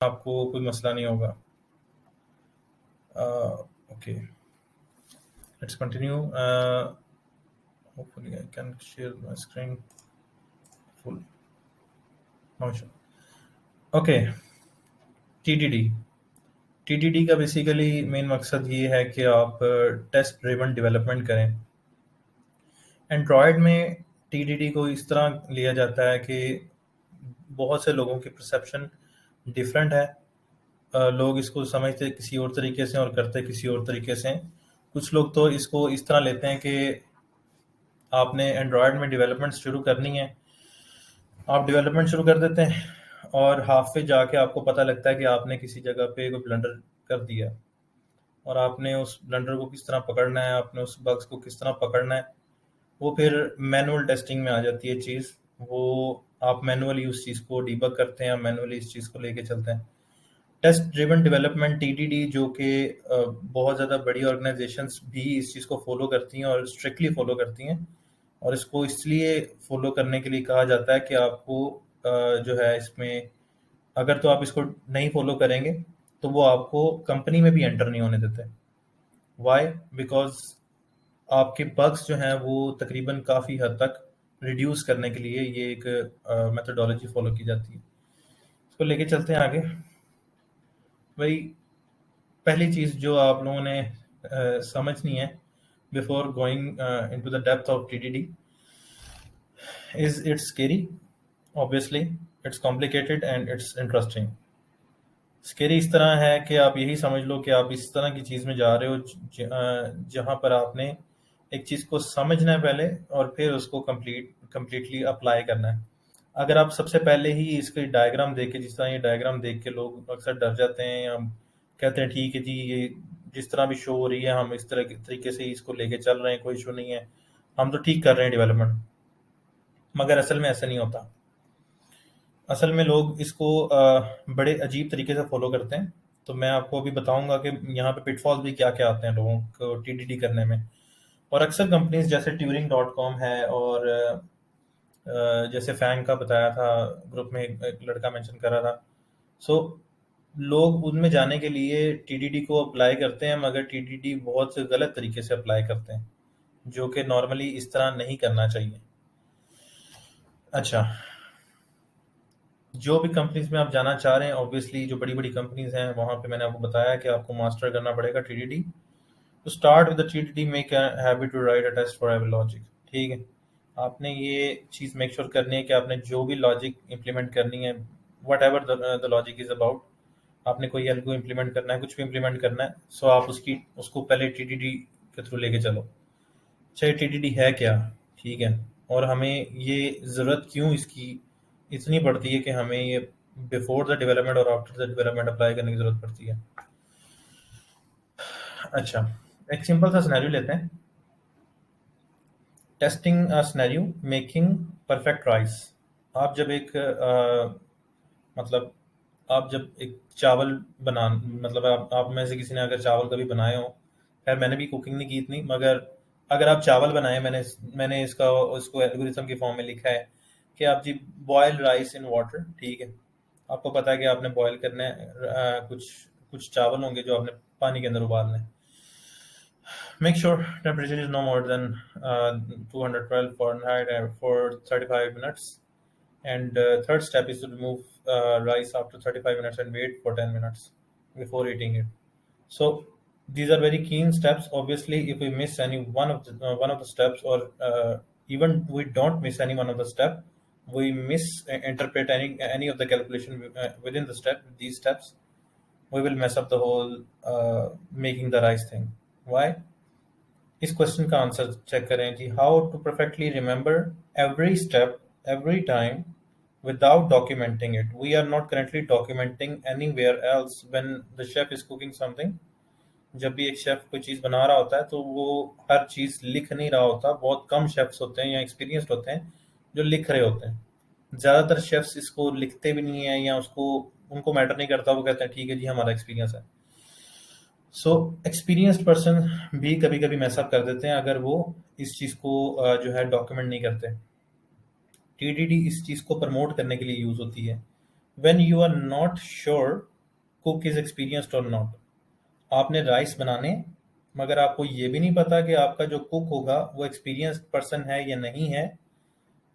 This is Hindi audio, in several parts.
आपको कोई मसला नहीं होगा। Okay, let's continue. Hopefully I can share my screen full. Okay, TDD. TDD का बेसिकली मेन मकसद ये है कि आप टेस्ट ड्रिवन डेवलपमेंट करें। एंड्रॉयड में टीडीडी को इस तरह लिया जाता है कि बहुत से लोगों की परसेप्शन डिफरेंट है। लोग इसको समझते किसी और तरीके से और करते किसी और तरीके से। कुछ लोग तो इसको इस तरह लेते हैं कि आपने एंड्रॉयड में डेवलपमेंट शुरू करनी है, आप डेवलपमेंट शुरू कर देते हैं और हाफ पे जाके आपको पता लगता है कि आपने किसी जगह पे कोई ब्लंडर कर दिया, और आपने उस ब्लंडर को किस तरह पकड़ना है, आपने उस बग्स को किस तरह पकड़ना है, वो फिर मैनुअल टेस्टिंग में आ जाती है चीज़। वो आप मैनुअली उस चीज़ को डीबग करते हैं, मैनुअली इस चीज़ को लेके चलते हैं। टेस्ट ड्रिवन डेवलपमेंट टीडीडी, जो कि बहुत ज़्यादा बड़ी ऑर्गेनाइजेशंस भी इस चीज़ को फॉलो करती हैं और स्ट्रिक्टली फॉलो करती हैं, और इसको इसलिए फॉलो करने के लिए कहा जाता है कि आपको जो है इसमें, अगर तो आप इसको नहीं फॉलो करेंगे तो वो आपको कंपनी में भी एंटर नहीं होने देते। वाई? बिकॉज आपके बग्स जो हैं वो तकरीबन काफ़ी हद तक रिड्यूस करने के लिए ये एक मेथोडोलॉजी फॉलो की जाती है। इसको लेके चलते हैं आगे। भाई, पहली चीज़ जो आप लोगों ने समझनी है before going into the depth of TDD is it's scary, obviously it's complicated and it's interesting. Scary इस तरह है कि आप यही समझ लो कि आप इस तरह की चीज़ में जा रहे हो जहाँ पर आपने एक चीज़ को समझना है पहले और फिर उसको कंप्लीटली अप्लाई करना है। अगर आप सबसे पहले ही इसके डायग्राम देख के, जिस तरह ये डायग्राम देख के लोग अक्सर डर जाते हैं, या कहते हैं ठीक है जी, ये जिस तरह भी शो हो रही है हम इस तरह के तरीके से इसको लेके चल रहे हैं, कोई इशू नहीं है, हम तो ठीक कर रहे हैं डेवलपमेंट। मगर असल में ऐसा नहीं होता। असल में लोग इसको बड़े अजीब तरीके से फॉलो करते हैं। तो मैं आपको अभी बताऊंगा कि यहाँ पे पिटफॉल्स भी क्या क्या आते हैं लोगों को टीडीडी करने में। और अक्सर कंपनीज जैसे ट्यूरिंग.com है, और जैसे फैंग का बताया था ग्रुप में, एक लड़का मेंशन कर रहा था। सो लोग उनमें जाने के लिए टीडीडी को अप्लाई करते हैं, मगर टीडीडी बहुत से गलत तरीके से अप्लाई करते हैं, जो कि नॉर्मली इस तरह नहीं करना चाहिए। अच्छा, जो भी कंपनीज में आप जाना चाह रहे हैं, ऑब्वियसली जो बड़ी बड़ी कंपनीज हैं वहाँ पे मैंने आपको बताया कि आपको मास्टर करना पड़ेगा टीडीडी। तो start with the TDD, make a habit to write a test for every logic. ठीक है, आपने ये चीज़ मेक श्योर करनी है कि आपने जो भी लॉजिक इंप्लीमेंट करनी है, what ever the logic is about, आपने कोई एल्गो इंप्लीमेंट करना है, कुछ भी इंप्लीमेंट करना है, सो आप उसको पहले टीडीडी के थ्रू लेके चलो। अच्छा, टीडीडी है क्या? ठीक है, और हमें ये ज़रूरत क्यों इसकी इतनी पड़ती है कि हमें ये बिफोर द डेवलपमेंट और आफ्टर द डेवलपमेंट अप्लाई करने की ज़रूरत पड़ती है। अच्छा, एक सिंपल सा सिनेरियो लेते हैं। Testing a scenario, making perfect rice. आप जब एक मतलब आप जब एक चावल बना, मतलब आप में से किसी ने अगर चावल कभी बनाए हो, खैर मैंने भी कुकिंग नहीं की इतनी, मगर अगर आप चावल बनाए, मैंने इसको एल्गोरिथम की फॉर्म में लिखा है कि आप जी बॉयल राइस इन वाटर। ठीक है, आपको पता है कि आपने बॉयल करना है, कुछ कुछ चावल होंगे जो आपने पानी के अंदर उबालने हैं। Make sure temperature is no more than 212 Fahrenheit and for 35 minutes. And third step is to remove rice after 35 minutes and wait for 10 minutes before eating it. So these are very keen steps. Obviously, if we miss any one of the steps, or even we don't miss any one of the step, we misinterpret any of the calculation within the step. These steps, we will mess up the whole making the rice thing. Why? इस क्वेश्चन का आंसर चेक करें जी। How to perfectly remember every step every time without documenting it. We are not currently documenting anywhere else when the chef is cooking something. जब भी एक शेफ कोई चीज़ बना रहा होता है तो वो हर चीज़ लिख नहीं रहा होता। बहुत कम शेफ्स होते हैं या एक्सपीरियंस्ड होते हैं जो लिख रहे होते हैं। ज़्यादातर शेफ्स इसको लिखते भी नहीं है, या उसको उनको मैटर नहीं करता, वो कहते हैं ठीक है जी हमारा एक्सपीरियंस है। सो एक्सपीरियंस्ड पर्सन भी कभी कभी मैसअप कर देते हैं अगर वो इस चीज़ को जो है डॉक्यूमेंट नहीं करते। टीडीडी इस चीज़ को प्रमोट करने के लिए यूज़ होती है। When you are not sure cook is experienced और नॉट। आपने राइस बनाने, मगर आपको ये भी नहीं पता कि आपका जो कुक होगा वो एक्सपीरियंस्ड पर्सन है या नहीं है।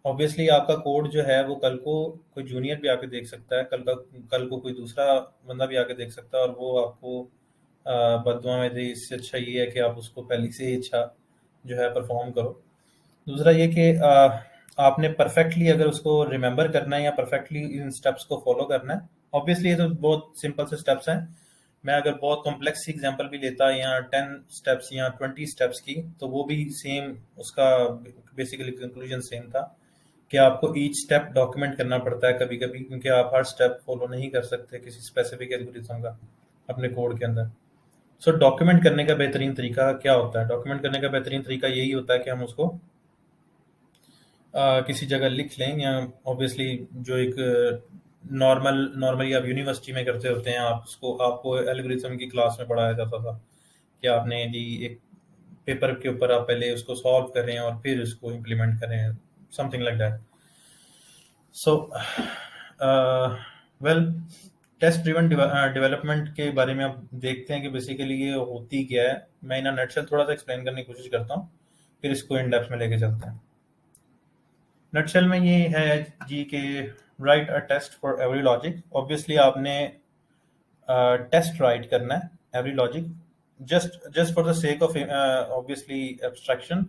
ऑब्वियसली आपका कोड जो है वो कल को कोई जूनियर भी आके देख सकता है, कल को कोई दूसरा बंदा भी आके देख सकता है, और वो आपको बददुआ में दे। इससे अच्छा ये है कि आप उसको पहले से ही अच्छा जो है परफॉर्म करो। दूसरा ये कि आपने परफेक्टली अगर उसको रिमेंबर करना है या परफेक्टली इन स्टेप्स को फॉलो करना है। ऑब्वियसली ये तो बहुत सिंपल से स्टेप्स हैं। मैं अगर बहुत कॉम्प्लेक्स एग्जांपल भी लेता या 10 स्टेप्स या 20 स्टेप्स की, तो वो भी सेम, उसका बेसिकली कंक्लूजन सेम था कि आपको ईच स्टेप डॉक्यूमेंट करना पड़ता है कभी कभी, क्योंकि आप हर स्टेप फॉलो नहीं कर सकते किसी स्पेसिफिक एल्गोरिथम का अपने कोड के अंदर। सो डॉक्यूमेंट करने का बेहतरीन तरीका क्या होता है? डॉक्यूमेंट करने का बेहतरीन तरीका यही होता है कि हम उसको किसी जगह लिख लें, या ऑब्वियसली जो एक नॉर्मली आप यूनिवर्सिटी में करते होते हैं, आप उसको आपको एल्गोरिथम की क्लास में पढ़ाया जाता था कि आपने जी एक पेपर के ऊपर आप पहले उसको सॉल्व करें और फिर उसको इम्प्लीमेंट करें, something like that. So well, test driven development के बारे में आप देखते हैं कि बेसिकली ये होती क्या है। मैं इन नटशेल थोड़ा सा एक्सप्लेन करने की कोशिश करता हूँ, फिर इसको इन डेप्थ में लेके चलते हैं। नटशेल में ये है जी कि write a test for every logic. Obviously आपने टेस्ट राइट करना है every logic, just for the sake of obviously abstraction.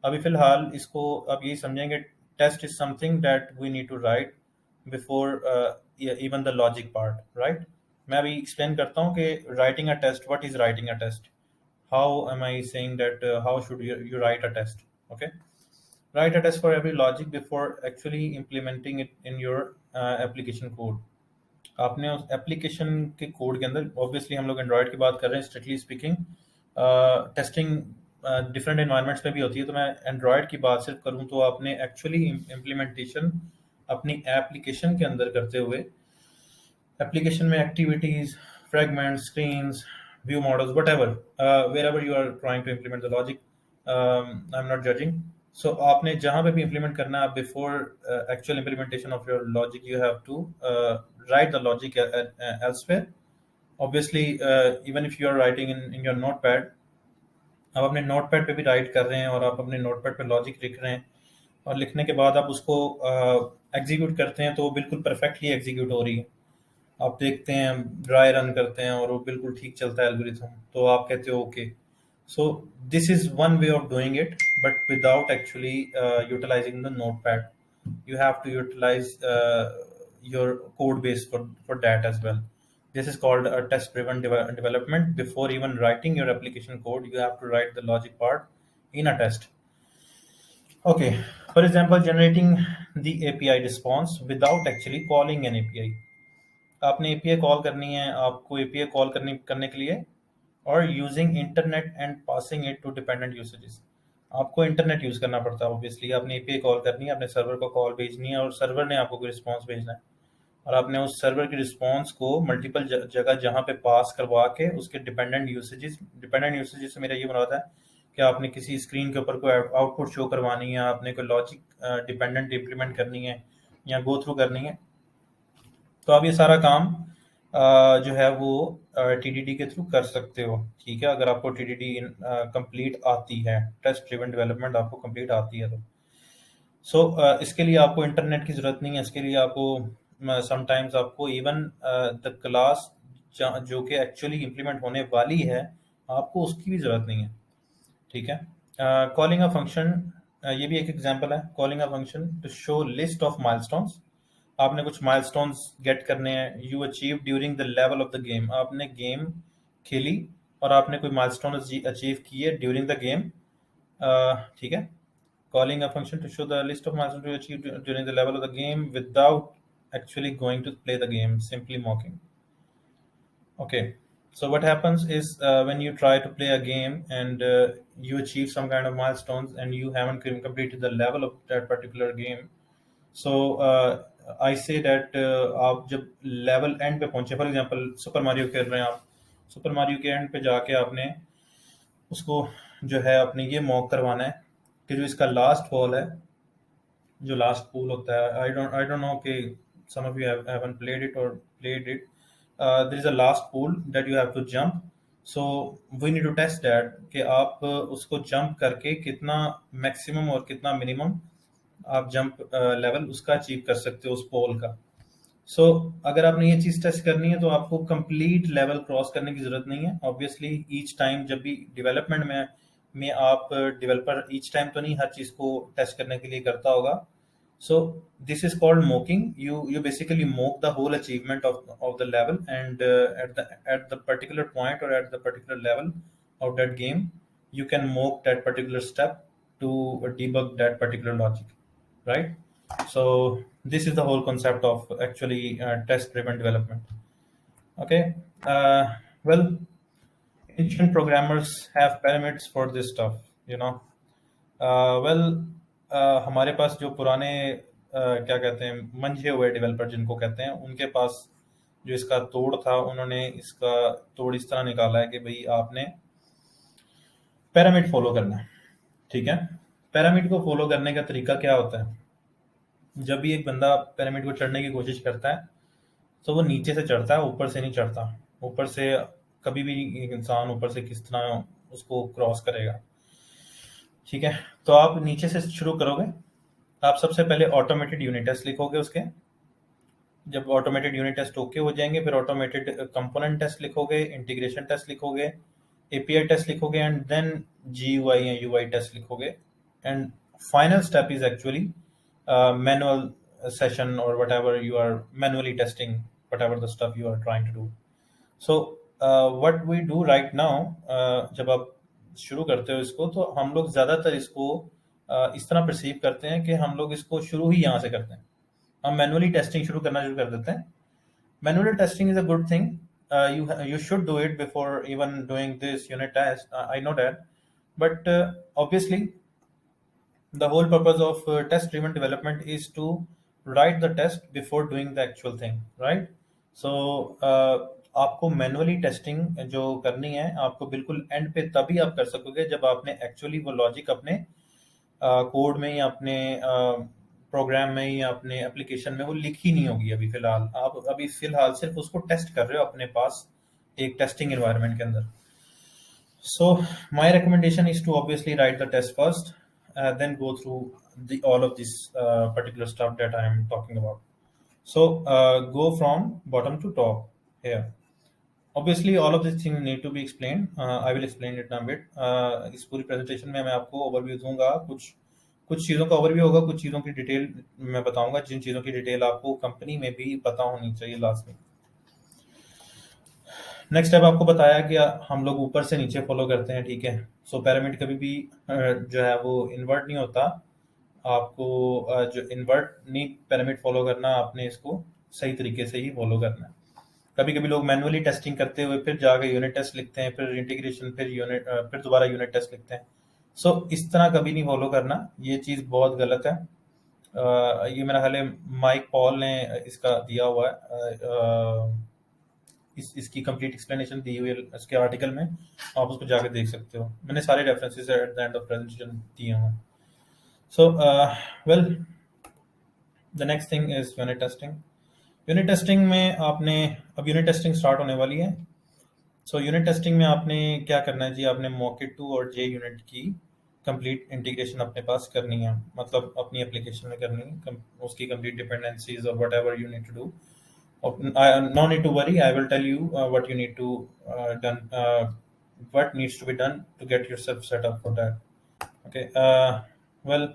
अभी फिलहाल इसको अब यही समझेंगे, test is something that we need to write before even the logic part, right. मैं अभी एक्सप्लेन करता हूँ कि writing a test, what is writing a test, how am I saying that, how should you write a test, okay? Write a test for every logic before actually implementing it in your application code। आपने उस एप्लीकेशन के कोड के अंदर, ऑब्वियसली हम लोग एंड्रॉयड की बात कर रहे हैं strictly speaking, testing different environments में भी होती है, तो मैं एंड्रॉयड की बात सिर्फ करूं तो आपने एक्चुअली इम्प्लीमेंटेशन अपनी एप्लीकेशन के अंदर करते हुए, एप्लीकेशन में activities, fragment, screens, view models, whatever, wherever you are trying to implement the logic, I'm not judging। So आपने जहाँ पे भी implement करना है, before actual implementation of your logic, you have to write the logic elsewhere। Obviously, even if you are writing in your notepad, आप अपने नोटपैड पे भी राइट कर रहे हैं और आप अपने नोटपैड पे लॉजिक लिख रहे हैं, और लिखने के बाद आप उसको एग्जीक्यूट करते हैं तो वो बिल्कुल परफेक्टली एग्जीक्यूट हो रही है। आप देखते हैं, ड्राई रन करते हैं और वो बिल्कुल ठीक चलता है एल्गोरिथम, तो आप कहते हो okay. So this is one way of doing it, but without actually utilising the notepad. You have to utilize your code base for that as well। This is called a test driven development। Before even writing your application code, you have to write the logic part in a test। Okay, for example, generating the API response without actually calling an API। आपने एपीआई कॉल करनी है, आपको एपीआई कॉल करने के लिए, और using internet and passing it to dependent usages. आपको इंटरनेट यूज करना पड़ता है, ऑब्वियसली आपने एपीआई कॉल करनी है, अपने सर्वर को कॉल भेजनी है, और सर्वर ने आपको कोई रिस्पॉन्स भेजना है, और आपने उस सर्वर की रिस्पॉन्स को मल्टीपल जगह जहाँ पे पास करवा के उसके डिपेंडेंट यूसेजेस से मेरा ये मुराद है कि आपने किसी स्क्रीन के ऊपर कोई आउटपुट शो करवानी है, आपने कोई लॉजिक डिपेंडेंट इम्प्लीमेंट करनी है या गो थ्रू करनी है, तो आप ये सारा काम जो है वो टीडीडी के थ्रू कर सकते हो। ठीक है, अगर आपको टीडीडी कंप्लीट आती है, टेस्ट ड्रिवन डेवलपमेंट आपको कंप्लीट आती है तो। सो इसके लिए आपको इंटरनेट की जरूरत नहीं है। इसके लिए आपको समटाइम्स आपको इवन द क्लास जो कि एक्चुअली इम्प्लीमेंट होने वाली है, आपको उसकी भी जरूरत नहीं है। ठीक है, कॉलिंग अ फंक्शन, ये भी एक एग्जांपल है। Calling a function to show list of milestones. आपने कुछ माइलस्टोन्स गेट करने हैं, you achieve during the level of the game. आपने गेम खेली और आपने कोई माइलस्टोन अचीव किए ड्यूरिंग द गेम। ठीक है, calling a function to show the list of milestones you achieved during the level of the game without actually going to play the game, simply mocking। Okay, so what happens is when you try to play a game and you achieve some kind of milestones and you haven't completed the level of that particular game, so I say that आप जब लेवल एंड पे पहुंचे, फॉर एग्जांपल सुपर मारियो खेल रहे हैं आप, सुपर मारियो के एंड पे जाके आपने उसको जो है अपने ये मॉक करवाना है कि जो इसका लास्ट बॉल है, जो लास्ट पूल होता है, आई डोंट नो कि some of you haven't played it और played it, there is a last pool that you have to jump. So we need to test that कि आप उसको jump करके कितना maximum और कितना minimum आप jump level उसका achieve कर सकते हो उस पोल का. सो अगर आपने ये चीज टेस्ट करनी है तो आपको कंप्लीट लेवल क्रॉस करने की जरूरत नहीं है. ऑब्वियसली ईच टाइम जब भी डेवलपमेंट में आप डेवलपर ईच टाइम तो नहीं हर चीज को टेस्ट करने के लिए करता होगा. So this is called mocking. You basically mock the whole achievement of the level and at the particular point और at the particular level of that game you can mock that particular step to debug that particular logic, right? So this is the whole concept of actually test driven development. Okay. Well, ancient programmers have pyramids for this stuff, you know. Well, हमारे पास जो पुराने क्या कहते हैं मंझे हुए डेवलपर जिनको कहते हैं उनके पास जो इसका तोड़ था उन्होंने इसका तोड़ इस तरह निकाला है कि भाई आपने पैरामिड फॉलो करना है. ठीक है. पैरामिड को फॉलो करने का तरीका क्या होता है? जब भी एक बंदा पैरामिड को चढ़ने की कोशिश करता है तो वो नीचे से चढ़ता है, ऊपर से नहीं चढ़ता. ऊपर से कभी भी एक इंसान ऊपर से किस तरह उसको क्रॉस करेगा. ठीक है. तो आप नीचे से शुरू करोगे. आप सबसे पहले ऑटोमेटेड यूनिट टेस्ट लिखोगे उसके. जब ऑटोमेटेड यूनिट टेस्ट ओके हो जाएंगे फिर ऑटोमेटेड कंपोनेंट टेस्ट लिखोगे, इंटीग्रेशन टेस्ट लिखोगे, एपीआई टेस्ट लिखोगे एंड देन जीयूआई या यूआई टेस्ट लिखोगे. And final step is actually manual session or whatever you are manually testing whatever the stuff you are trying to do. So what we do right now, जब आप शुरू करते हो इसको तो हम लोग ज़्यादातर इसको इस तरह परसीव करते हैं कि हम लोग इसको शुरू ही यहाँ से करते हैं. हम मैनुअली टेस्टिंग शुरू करना शुरू कर देते हैं. Manual testing is a good thing. you should do it before even doing this unit test. I know that, but obviously the whole purpose of test driven development is to write the test before doing the actual thing, right? So आपको मैनुअली टेस्टिंग जो करनी है आपको बिल्कुल एंड पे तभी आप कर सकोगे जब आपने एक्चुअली वो लॉजिक अपने कोड में या अपने प्रोग्राम में या अपने एप्लीकेशन में वो लिखी नहीं होगी. अभी फिलहाल आप अभी फिलहाल सिर्फ उसको टेस्ट कर रहे हो अपने पास एक टेस्टिंग एनवायरनमेंट के अंदर. So my recommendation is to obviously write the test first, then go through all of this particular stuff that I am talking about. So go from bottom to top here. Obviously all of these things need to be explained. I will explain it in a bit. इस पूरी presentation में मैं आपको overview दूंगा. कुछ चीज़ों का overview होगा, कुछ चीज़ों की डिटेल मैं बताऊंगा जिन चीज़ों की डिटेल आपको कंपनी में भी पता होनी चाहिए लास्ट में. नेक्स्ट स्टेप आपको बताया कि हम लोग ऊपर से नीचे फॉलो करते हैं. ठीक है. सो पैरामिड कभी भी जो है वो इन्वर्ट नहीं होता. आपको जो इन्वर्ट नहीं पैरामिड फॉलो करना, आपने इसको सही तरीके से ही फॉलो करना है. कभी कभी लोग मैनुअली टेस्टिंग करते हुए फिर जाके यूनिट टेस्ट लिखते हैं, फिर इंटीग्रेशन, फिर दोबारा यूनिट टेस्ट लिखते हैं. सो इस तरह कभी नहीं फॉलो करना. ये चीज़ बहुत गलत है. ये मेरा ख्याल है माइक पॉल ने इसका दिया हुआ है. इसकी कंप्लीट एक्सप्लेनेशन दी हुई है इसके आर्टिकल में. आप उसको जाकर देख सकते हो. मैंने सारे references at the end of presentation दिए हुए हैं. So well the next thing is unit testing. Unit testing में आपने अब यूनिट टेस्टिंग स्टार्ट होने वाली है. सो यूनिट टेस्टिंग में आपने क्या करना है जी, आपने मॉकेट 2 और जे यूनिट की कंप्लीट इंटीग्रेशन अपने पास करनी है. मतलब अपनी एप्लीकेशन में करनी है उसकी कंप्लीट डिपेंडेंसीज और whatever you need to do. No need to worry. I will tell you what you need to done, what needs to be done to get yourself set up for that. Okay. Well,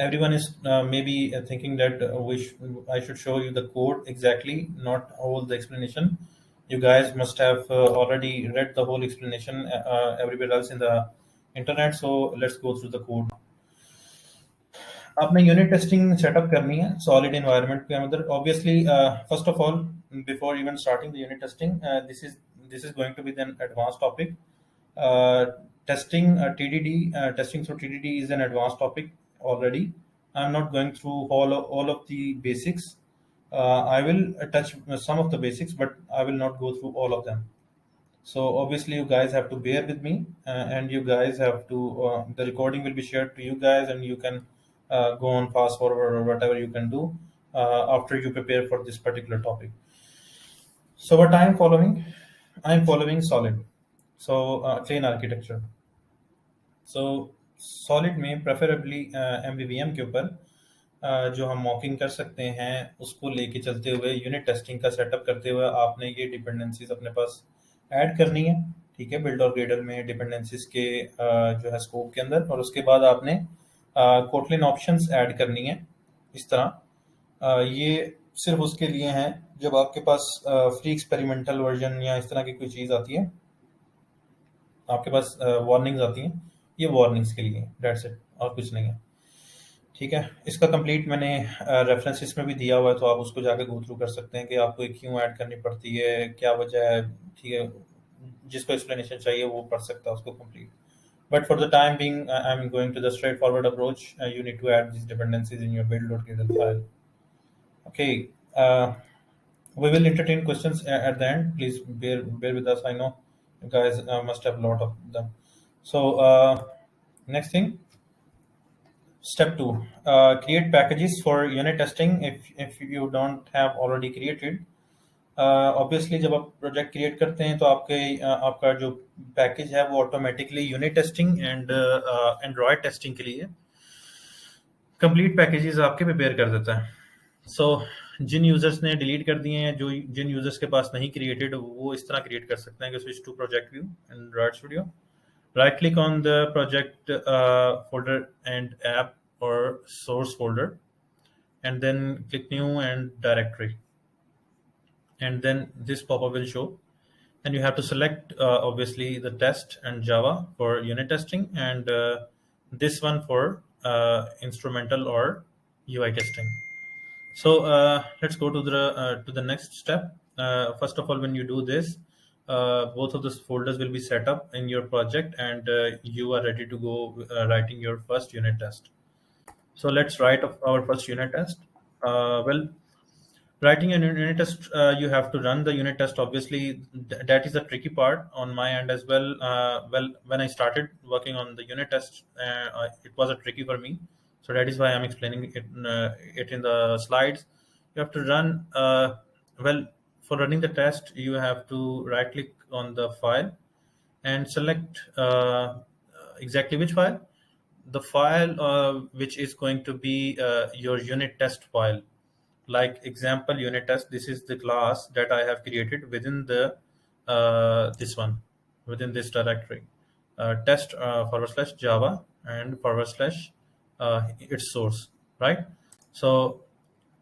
everyone is maybe thinking that I should show you the code exactly, not all the explanation. You guys must have already read the whole explanation everywhere else in the internet. So let's go through the code. आपने यूनिट टेस्टिंग सेटअप करनी है सॉलिड एनवायरनमेंट के अंदर. Obviously first of all before even starting the unit testing, this is going to be an advance topic. Testing TDD, testing through TDD is an advanced topic already. I'm not going through all of the basics. I will touch some of the basics, but I will not go through all of them. So obviously you guys have to bear with me, and you guys have to the recording will be shared to you guys, and you can go on fast forward or whatever you can do after you prepare for this particular topic. So what I am following, I am following solid. So clean architecture. So solid में प्रेफरेबली एमवीवीएम के ऊपर जो हम मॉकिंग कर सकते हैं उसको लेके चलते हुए यूनिट टेस्टिंग का सेटअप करते हुए आपने ये डिपेंडेंसीज अपने पास ऐड करनी है। ठीक है, बिल्ड और ग्रेडर में डिपेंडेंसीज के जो है स्कोप के अंदर, और उसके बाद आपने कोटलिन ऑप्शंस ऐड करनी है इस तरह। ये सिर्फ उसके लिए हैं जब आपके पास फ्री एक्सपेरिमेंटल वर्जन या इस तरह की कोई चीज़ आती है, आपके पास वार्निंग्स आती हैं, ये वार्निंग्स के लिए, डेट्स इट, और कुछ नहीं है। ठीक है, इसका कंप्लीट मैंने रेफरेंसेस में भी दिया हुआ है, तो आप उसको जाकर गो थ्रू कर सकते हैं कि आपको ये क्यों ऐड करनी पड़ती है, क्या वजह है। ठीक है, जिसको एक्सप्लेनेशन चाहिए वो पढ़ सकता है उसको complete. But for the time being, I'm going to the straightforward approach. You need to add these dependencies in your build.gradle file. Okay, we will entertain questions at the end. Please bear with us. I know you guys must have a lot of them. So next thing, step two, create packages for unit testing if you don't have already created. Obviously जब आप प्रोजेक्ट क्रिएट करते हैं तो आपका जो पैकेज है वो automatically unit testing and Android testing के लिए कंप्लीट पैकेजेस आपके प्रिपेयर कर देता है। सो जिन यूजर्स ने डिलीट कर दिए हैं, जो जिन यूजर्स के पास नहीं क्रिएटेड, वो इस तरह क्रिएट कर सकते हैं कि switch to project view Android Studio, right click on the project folder and app or source folder, and then click new and directory, and then this pop-up will show, and you have to select obviously the test and Java for unit testing, and this one for instrumental or UI testing. So let's go to the next step. First of all, when you do this, both of those folders will be set up in your project, and you are ready to go writing your first unit test. So let's write our first unit test. Well, writing a unit test, you have to run the unit test. Obviously, that is the tricky part on my end as well. Well, when I started working on the unit test, it was a tricky for me. So that is why I'm explaining it in the slides. You have to run. Well, for running the test, you have to right click on the file and select exactly which file. The file which is going to be your unit test file. Like example unit test, this is the class that I have created within the this one, within this directory, test / Java and / its source, right? So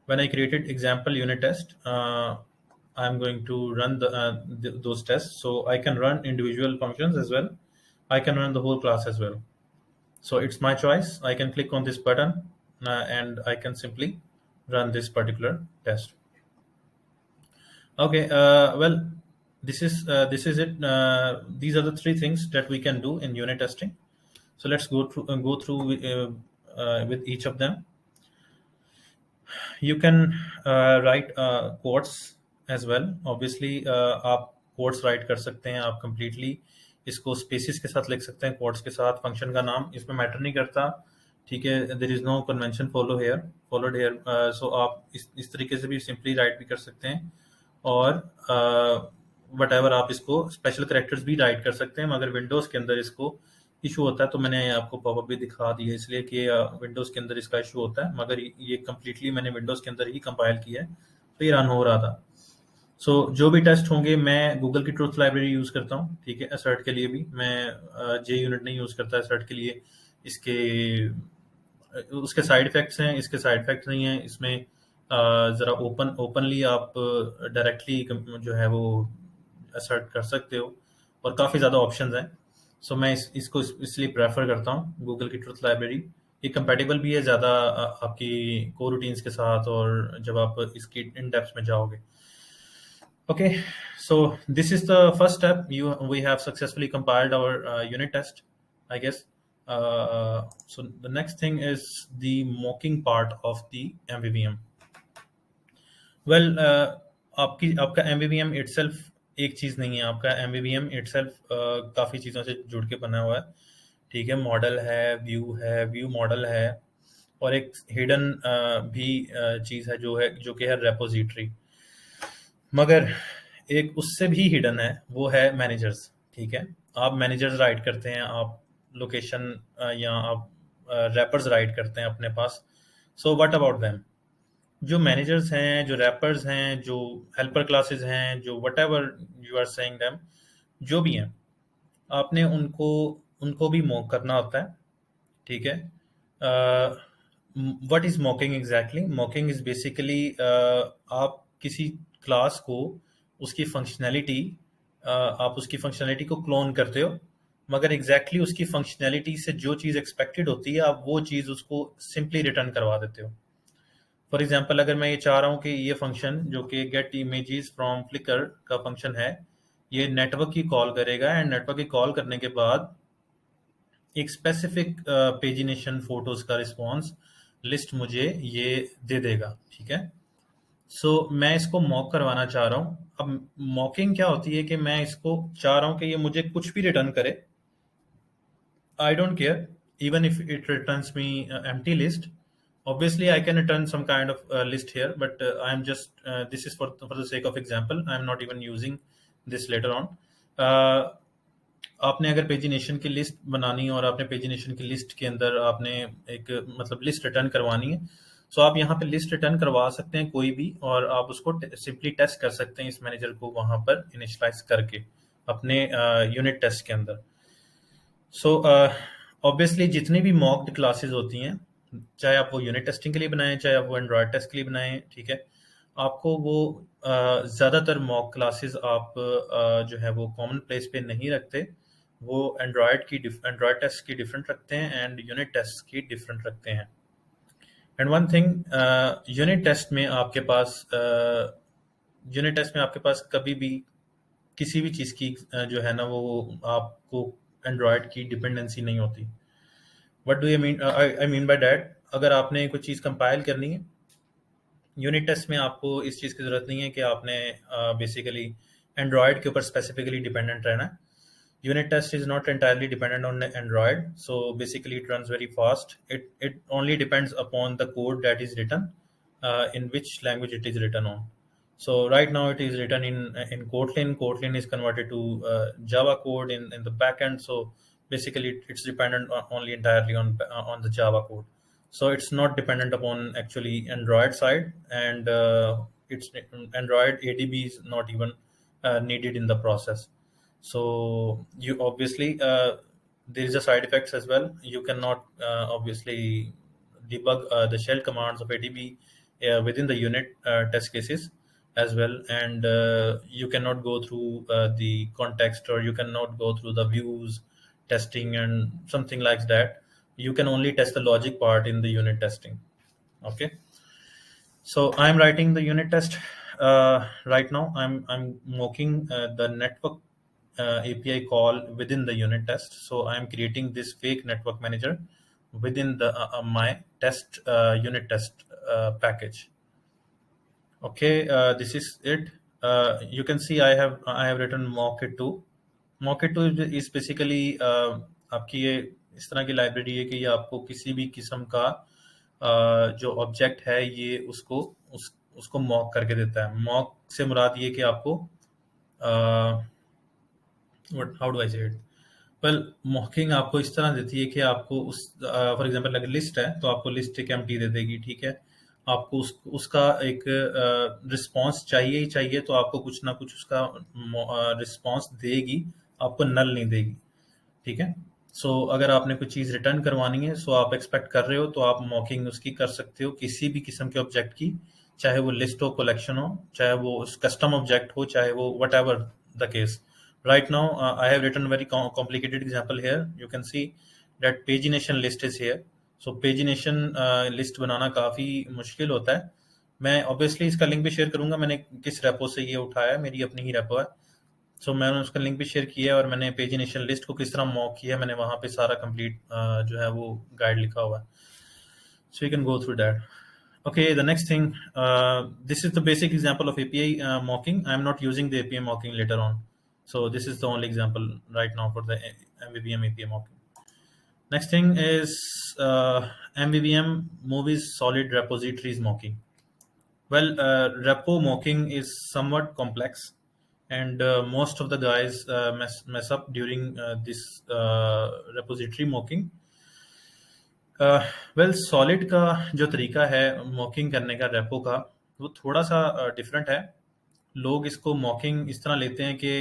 when I created example unit test, I'm going to run those tests. So I can run individual functions as well. I can run the whole class as well. So it's my choice. I can click on this button and I can simply run this particular test. Okay, well, this is it. These are the three things that we can do in unit testing. So let's go through with each of them. You can write quotes as well. Obviously, आप quotes write कर सकते हैं, आप completely इसको स्पेसिस के साथ लिख सकते हैं, quotes के साथ। फंक्शन का नाम इसमें मैटर नहीं करता, ठीक है। There is no convention followed here. So आप इस तरीके से भी सिंपली राइट भी कर सकते हैं, और वट एवर आप इसको स्पेशल करेक्टर्स भी राइट कर सकते हैं, मगर विंडोज़ के अंदर इसको इशू होता है। तो मैंने आपको पॉपअप भी दिखा दिया इसलिए कि विंडोज़ के अंदर इसका इशू होता है, मगर ये कम्प्लीटली मैंने विंडोज़ के अंदर ही कंपाइल किया है, तो ये रन हो रहा था। सो जो भी टेस्ट होंगे, मैं गूगल की ट्रुथ लाइब्रेरी यूज़ करता हूँ, ठीक है। असर्ट के लिए भी मैं जे यूनिट नहीं यूज़ करता असर्ट के लिए। इसके उसके साइड इफेक्ट्स हैं, इसके साइड इफेक्ट्स नहीं हैं। इसमें ज़रा ओपनली आप डायरेक्टली जो है वो असर्ट कर सकते हो, और काफ़ी ज़्यादा ऑप्शंस हैं। सो मैं इसको इसलिए प्रेफर करता हूँ गूगल की ट्रुथ लाइब्रेरी। ये कंपेटेबल भी है ज़्यादा आपकी कोर रूटीन्स के साथ, और जब आप इसकी इन डेप्थ में जाओगे। Okay, so this is the first step. We have successfully compiled our unit test, I guess. So the next thing is the mocking part of the MVVM. Well, आपका MVVM itself एक चीज़ नहीं है। आपका MVVM itself काफ़ी चीज़ों से जुड़ के बना हुआ है, ठीक है। मॉडल है, व्यू मॉडल है, और एक हिडन भी चीज़ है जो कि है रेपोजिटरी। मगर एक उससे भी हिडन है, वो है मैनेजर्स। ठीक है, आप मैनेजर्स राइट करते हैं, आप लोकेशन या आप रैपर्स राइट करते हैं अपने पास। So what about them? जो मैनेजर्स हैं, जो रैपर्स हैं, जो हेल्पर क्लासेस हैं, जो whatever you are saying them, जो भी हैं, आपने उनको उनको भी मॉक करना होता है। ठीक है। What is मॉकिंग exactly? मॉकिंग is basically आप किसी क्लास को उसकी फंक्शनैलिटी आप उसकी फंक्शनैलिटी को क्लोन करते हो, मगर एग्जैक्टली उसकी फंक्शनैलिटी से जो चीज़ एक्सपेक्टेड होती है, आप वो चीज़ उसको सिंपली रिटर्न करवा देते हो। फॉर एग्जांपल, अगर मैं ये चाह रहा हूँ कि ये फंक्शन जो कि गेट इमेजेस फ्रॉम फ्लिकर का फंक्शन है, ये नेटवर्क की कॉल करेगा, एंड नेटवर्क की कॉल करने के बाद एक स्पेसिफिक पेजिनेशन फोटोज का रिस्पॉन्स लिस्ट मुझे ये दे देगा। ठीक है। सो मैं इसको मॉक करवाना चाह रहा हूँ। अब मॉकिंग क्या होती है कि मैं इसको चाह रहा हूँ कि ये मुझे कुछ भी रिटर्न करे, I don't care, even if it returns me empty list. Obviously, I can return some kind of list here, but I'm just this is for the sake of example. I'm not even using this later on. Uh, आपने अगर पेजिनेशन की लिस्ट बनानी है और आपने पेजिनेशन की लिस्ट के अंदर आपने एक मतलब लिस्ट रिटर्न करवानी है, सो आप यहाँ पे लिस्ट रिटर्न करवा सकते हैं कोई भी, और आप उसको सिंपली टेस्ट कर सकते हैं इस मैनेजर को वहां पर इनिशियलाइज करके अपने यूनिट टेस्ट के अंदर। सो ऑब्वियसली जितनी भी मॉक्ड क्लासेस होती हैं, चाहे आप वो यूनिट टेस्टिंग के लिए बनाएं, चाहे आप वो एंड्रॉयड टेस्ट के लिए बनाएं, ठीक है, आपको वो ज़्यादातर मॉक क्लासेस आप जो है वो कॉमन प्लेस पे नहीं रखते। वो एंड्रॉयड टेस्ट की डिफरेंट रखते हैं एंड यूनिट टेस्ट की डिफरेंट रखते हैं। And one thing, unit test में आपके पास कभी भी किसी भी चीज़ की जो है ना वो आपको एंड्रॉयड की डिपेंडेंसी नहीं होती। What do you mean? I mean by that, अगर आपने कोई चीज़ कंपाइल करनी है यूनिट टेस्ट में, आपको इस चीज़ की ज़रूरत नहीं है कि आपने बेसिकली एंड्रॉयड के ऊपर स्पेसिफिकली डिपेंडेंट रहना है। Unit test is not entirely dependent on Android, so basically it runs very fast. It only depends upon the code that is written, in which language it is written on. So right now it is written in Kotlin. Kotlin is converted to Java code in the backend. So basically it's dependent only entirely on the Java code. So it's not dependent upon actually Android side, and it's Android ADB is not even needed in the process. So you obviously there is a side effects as well. You cannot obviously debug the shell commands of ADB within the unit test cases as well, and you cannot go through the context, or you cannot go through the views testing and something like that. You can only test the logic part in the unit testing. Okay. So I'm writing the unit test right now. I'm mocking the network API call within the unit test. So I'm creating this fake network manager within the my test unit test package. Okay, this is it. You can see I have written mock-it2. Mock-it2 is basically आपकी ये इस तरह की लाइब्रेरी है कि ये आपको किसी भी किस्म का जो ऑब्जेक्ट है ये उसको मॉक करके देता है। मॉक से मुराद ये कि आपको हाउ डू आई से इट, वेल, मॉकिंग आपको इस तरह देती है कि आपको उस फॉर एग्जांपल अगर लिस्ट है तो आपको लिस्ट एक एम्प्टी दे देगी। ठीक है, आपको उसका एक रिस्पांस चाहिए ही चाहिए, तो आपको कुछ ना कुछ उसका रिस्पांस देगी, आपको नल नहीं देगी। ठीक है। सो अगर आपने कोई चीज़ रिटर्न करवानी है, सो आप एक्सपेक्ट कर रहे हो, तो आप मॉकिंग उसकी कर सकते हो किसी भी किस्म के ऑब्जेक्ट की, चाहे वो लिस्ट हो, कलेक्शन हो, चाहे वो कस्टम ऑब्जेक्ट हो, चाहे वो what ever the case. Right now, I have written a very complicated example here. You can see that pagination list is here. So pagination list बनाना काफ़ी मुश्किल होता है। मैं obviously इसका लिंक भी शेयर करूंगा, मैंने किस रेपो से ये उठाया है, मेरी अपनी ही रेपो है। सो मैंने उसका लिंक भी शेयर किया है, और मैंने पेजिनेशन लिस्ट को किस तरह मॉक किया है, मैंने वहाँ पे सारा कंप्लीट जो है वो गाइड लिखा हुआ है। So you can go through that. Okay, the next thing, this is the basic example of API mocking. I'm not using the API mocking later on. So this is the only example right now for the MVVM API mocking. Next thing is MVVM movies solid repositories mocking. Well, repo mocking is somewhat complex. and most of the guys mess up during this repository mocking. Well solid का जो तरीका है मॉकिंग करने का रेपो का, वो थोड़ा सा डिफरेंट है. लोग इसको मॉकिंग इस तरह लेते हैं कि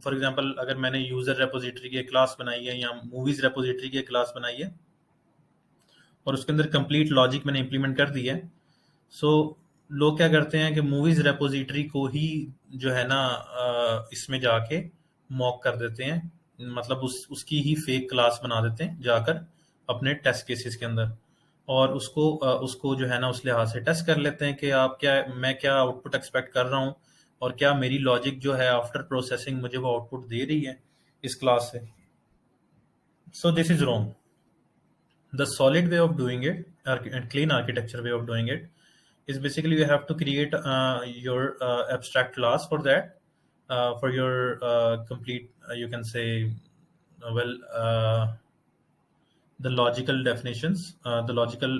फॉर एग्जांपल अगर मैंने यूजर रेपोजिटरी की क्लास बनाई है या मूवीज रेपोजिटरी की क्लास बनाई है और उसके अंदर कंप्लीट लॉजिक मैंने इंप्लीमेंट कर दी है, सो लोग क्या करते हैं कि मूवीज रेपोजिटरी को ही जो है ना इसमें जाके मॉक कर देते हैं, मतलब उसकी ही फेक क्लास बना देते हैं जाकर अपने टेस्ट केसेस के अंदर, और उसको जो है ना उस लिहाज से टेस्ट कर लेते हैं कि मैं क्या आउटपुट एक्सपेक्ट कर रहा हूँ और क्या मेरी लॉजिक जो है आफ्टर प्रोसेसिंग मुझे वो आउटपुट दे रही है इस क्लास से. सो this is wrong. The solid way of doing it, and clean architecture way of doing it, is basically you have to create your abstract class for that, for your complete, you can say, well, the logical definitions, the logical,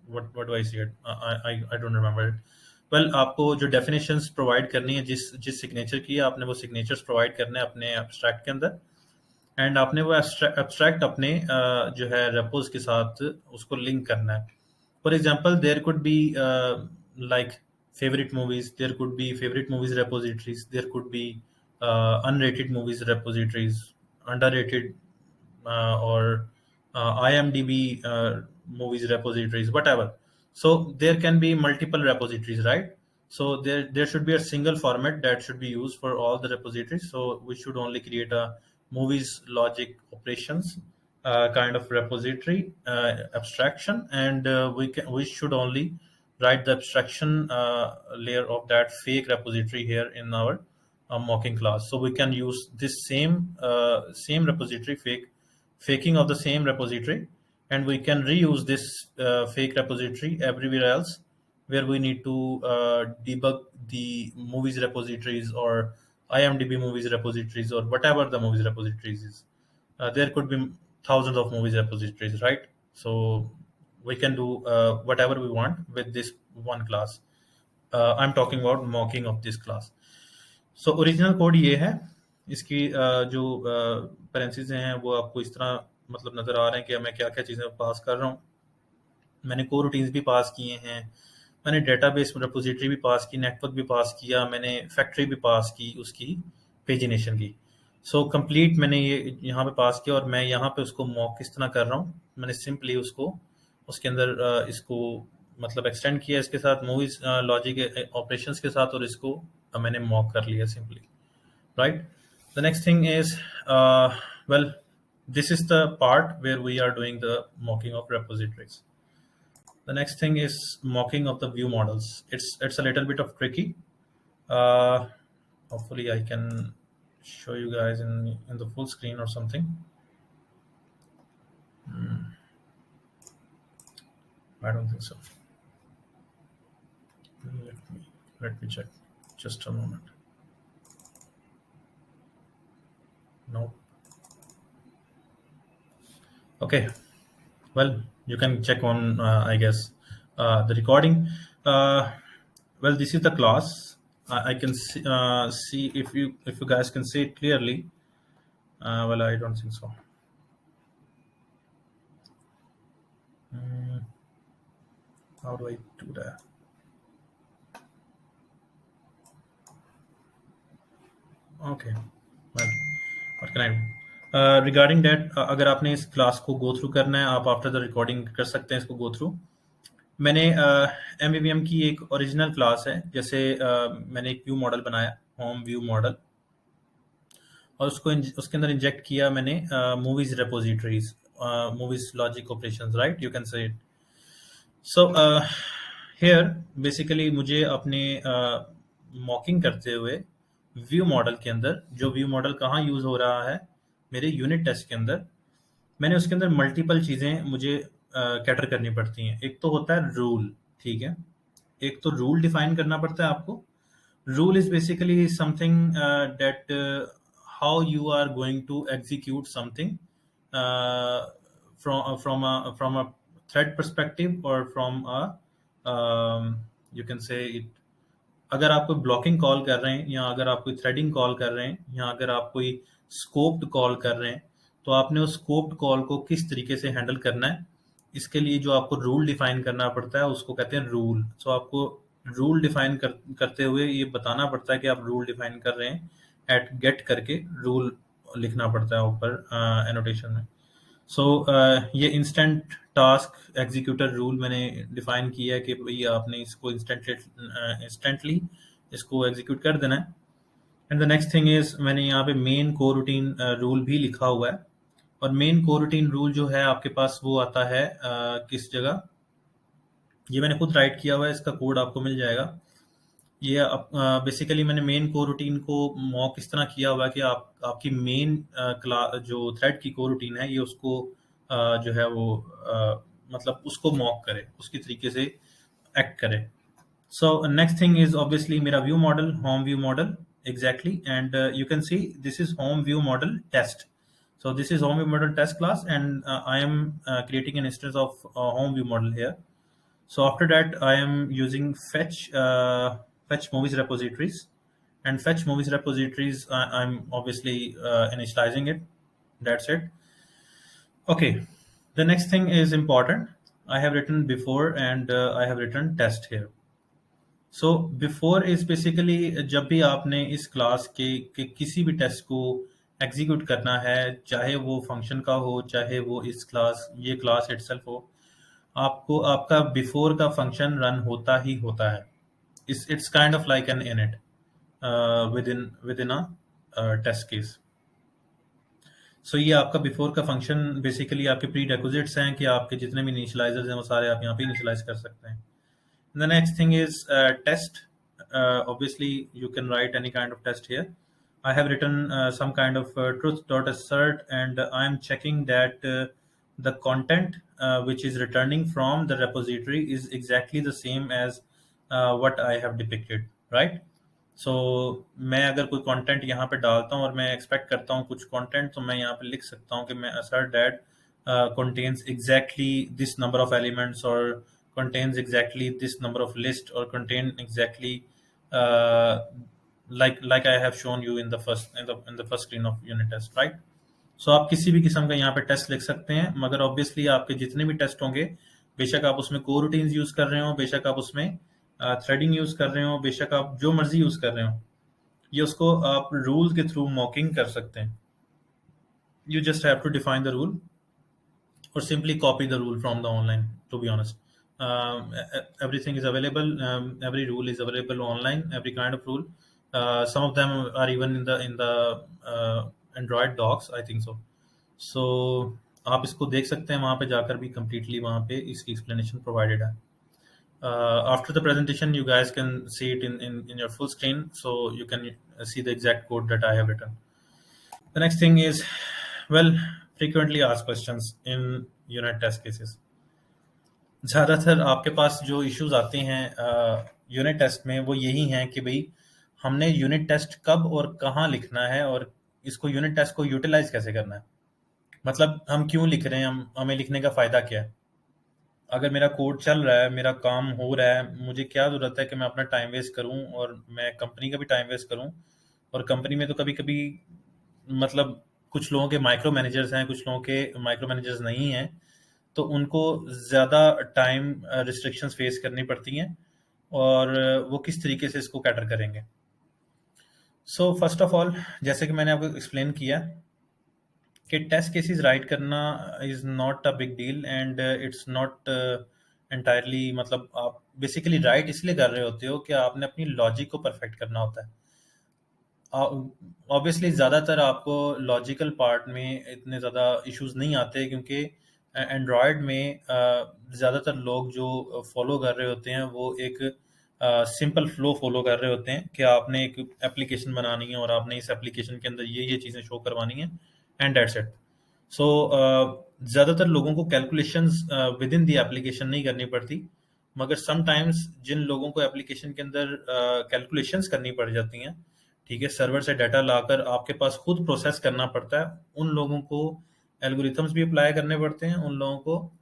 what do I say it? I don't remember it. Well, आपको जो definitions provide करनी है जिस signature की है, आपने वो signatures provide करने हैं अपने abstract के अंदर, एंड आपने वो एब्स्ट्रैक्ट अपने जो है रेपोज के साथ उसको लिंक करना है. For example there could be like favourite movies, there could be favourite movies repositories, there could be unrated movies repositories, underrated or IMDb movies repositories, whatever. So there can be multiple repositories, right? So there should be a single format that should be used for all the repositories. So we should only create a movies logic operations kind of repository abstraction, and we should only write the abstraction layer of that fake repository here in our mocking class. So we can use this same repository faking of the same repository, and we can reuse this fake repository everywhere else where we need to debug the movies repositories or IMDb movies repositories or whatever the movies repositories is. There could be thousands of movies repositories, right? So we can do whatever we want with this one class. I'm talking about mocking of this class. So original code ये है. इसकी जो पैरेंथेसिस हैं वो आपको इस तरह मतलब नज़र आ रहे हैं कि मैं क्या क्या चीज़ें पास कर रहा हूँ. मैंने कोर रूटीन्स भी पास किए हैं, मैंने डेटाबेस रेपोजिटरी भी पास की, नेटवर्क भी पास किया, मैंने फैक्ट्री भी पास की उसकी पेजिनेशन की. सो कंप्लीट मैंने ये यहाँ पे पास किया, और मैं यहाँ पे उसको मॉक किस तरह कर रहा हूँ. मैंने सिंपली उसको उसके अंदर इसको मतलब एक्सटेंड किया इसके साथ मूवीज लॉजिक ऑपरेशंस के साथ, और इसको मैंने मॉक कर लिया simply, right. The next thing is well, this is the part where we are doing the mocking of repositories. The next thing is mocking of the view models. It's a little bit of tricky. Hopefully I can show you guys in the full screen or something. I don't think so. Let me check. Just a moment. No. Okay. Well, you can check on I guess the recording. Well, this is the class. I can see if you guys can see it clearly. Well, I don't think so. How do I do that? Okay. Well, what can I do? Regarding that, अगर आपने इस क्लास को गो थ्रू करना है, आप आफ्टर द रिकॉर्डिंग कर सकते हैं इसको गो थ्रू. मैंने MVVM की एक ओरिजिनल क्लास है, जैसे मैंने एक व्यू मॉडल बनाया, होम व्यू मॉडल, और उसके अंदर इंजेक्ट किया मैंने movies repositories, movies logic operations, right, you can say it. So here basically मुझे अपने मॉकिंग करते हुए व्यू मॉडल के अंदर, जो व्यू मॉडल कहाँ यूज हो रहा है मेरे यूनिट टेस्ट के अंदर, मैंने उसके अंदर मल्टीपल चीजें मुझे कैटर करनी पड़ती हैं. एक तो होता है रूल, ठीक है, एक तो रूल डिफाइन करना पड़ता है आपको. Rule is basically something that how you are going to execute something from a thread perspective, or from a you can say it अगर आप कोई ब्लॉकिंग कॉल कर रहे हैं, या अगर आप कोई थ्रेडिंग कॉल कर रहे हैं, या अगर आप कोई स्कोप्ड कॉल कर रहे हैं, तो आपने उस स्कोप्ड कॉल को किस तरीके से हैंडल करना है, इसके लिए जो आपको रूल डिफाइन करना पड़ता है उसको कहते हैं रूल। सो आपको रूल डिफाइन करते हुए ये बताना पड़ता है कि आप रूल डिफाइन कर रहे हैं, एट गेट करके रूल लिखना पड़ता है ऊपर एनोटेशन में। सो ये इंस्टेंट टास्क एग्जीक्यूटर रूल मैंने डिफाइन किया है कि भाई आपने इसको इंस्टेंटली इसको एग्जीक्यूट कर देना है। And the next thing is, मैंने यहाँ पे मेन को रूटीन रूल भी लिखा हुआ है। और मेन को रूटीन रूल जो है आपके पास वो आता है किस जगह, ये मैंने खुद राइट किया हुआ है, इसका कोड आपको मिल जाएगा। ये बेसिकली मैंने मेन को रूटीन को मॉक इस तरह किया हुआ है कि आप आपकी मेन जो थ्रेड की को रूटीन है ये उसको जो है वो मतलब उसको मॉक करे, उसकी तरीके से एक्ट करे। So next thing is obviously मेरा view model, home view model, exactly, and you can see this is home view model test. So this is home view model test class, and I am creating an instance of home view model here. So after that, I am using fetch movies repositories, and fetch movies repositories. I'm obviously initializing it. That's it. Okay. The next thing is important. I have written before, and I have written test here. So before is basically जब भी आपने इस क्लास के किसी भी टेस्ट को एग्जीक्यूट करना है, चाहे वो फंक्शन का हो, चाहे वो इस क्लास ये क्लास इटसेल्फ हो, आपको आपका बिफोर का फंक्शन रन होता ही होता है। It's kind of like an init within a test case. So ये आपका बिफोर का फंक्शन बेसिकली आपके प्री रिक्विजिट्स हैं कि आपके जितने भी इनिशियलाइजर्स हैं वो सारे आप यहाँ पे इनिशियलाइज कर सकते हैं। The next thing is test. Obviously, you can write any kind of test here. I have written some kind of truth.assert, and I am checking that the content which is returning from the repository is exactly the same as what I have depicted, right? So मैं अगर कोई कंटेंट यहाँ पे डालता हूँ और मैं एक्सपेक्ट करता हूँ कुछ कंटेंट, तो मैं यहाँ पे लिख सकता हूँ कि मैं assert that contains exactly this number of elements, or contains exactly this number of list, or contain exactly uh, like I have shown you in the first screen of unit test, right? So आप किसी भी किस्म का यहाँ पे टेस्ट लिख सकते हैं, मगर ऑब्वियसली आपके जितने भी टेस्ट होंगे, बेशक आप उसमें को रूटीन्स यूज कर रहे हो, बेशक आप उसमें थ्रेडिंग यूज कर रहे हो, बेशक आप जो मर्जी यूज कर रहे हो, ये उसको आप रूल के थ्रू मॉकिंग कर सकते हैं। You just have to define the rule, or simply copy the rule from the online, to be honest. Everything is available, every rule is available online, every kind of rule. Some of them are even in the Android docs, I think so. So आप इसको देख सकते हैं वहाँ पे जाकर भी, completely वहाँ पे इसकी explanation provided है। After the presentation, you guys can see it in your full screen, so you can see the exact code that I have written. The next thing is, well, frequently asked questions in unit test cases. ज़्यादातर आपके पास जो इश्यूज आते हैं यूनिट टेस्ट में वो यही हैं कि भाई हमने यूनिट टेस्ट कब और कहाँ लिखना है, और इसको यूनिट टेस्ट को यूटिलाइज कैसे करना है। मतलब हम क्यों लिख रहे हैं, हमें लिखने का फ़ायदा क्या है। अगर मेरा कोड चल रहा है, मेरा काम हो रहा है, मुझे क्या ज़रूरत है कि मैं अपना टाइम वेस्ट करूं, और मैं कंपनी का भी टाइम वेस्ट करूं। और कंपनी में तो कभी कभी मतलब कुछ लोगों के माइक्रो मैनेजर्स हैं, कुछ लोगों के माइक्रो मैनेजर्स नहीं हैं, तो उनको ज़्यादा टाइम रिस्ट्रिक्शंस फेस करनी पड़ती हैं, और वो किस तरीके से इसको कैटर करेंगे। सो फर्स्ट ऑफ ऑल, जैसे कि मैंने आपको एक्सप्लेन किया कि टेस्ट केसेस राइट करना is not a big deal, and it's not entirely, मतलब आप बेसिकली राइट इसलिए कर रहे होते हो कि आपने अपनी लॉजिक को परफेक्ट करना होता है। ऑब्वियसली ज़्यादातर आपको लॉजिकल पार्ट में इतने ज़्यादा इश्यूज नहीं आते, क्योंकि एंड्रॉयड में ज़्यादातर लोग जो फॉलो कर रहे होते हैं वो एक सिंपल फ्लो फॉलो कर रहे होते हैं कि आपने एक एप्लीकेशन बनानी है और आपने इस एप्लीकेशन के अंदर ये चीज़ें शो करवानी है, एंड दैट्स इट। सो ज़्यादातर लोगों को calculations with in the application नहीं करनी पड़ती, मगर समटाइम्स जिन लोगों को एप्लीकेशन के अंदर कैलकुलेशंस करनी पड़ जाती हैं, ठीक है, सर्वर से डाटा लाकर आपके पास खुद प्रोसेस करना पड़ता है, उन लोगों को एल्गोरिथम्स भी अप्लाई करने पड़ते हैं, उन लोगों को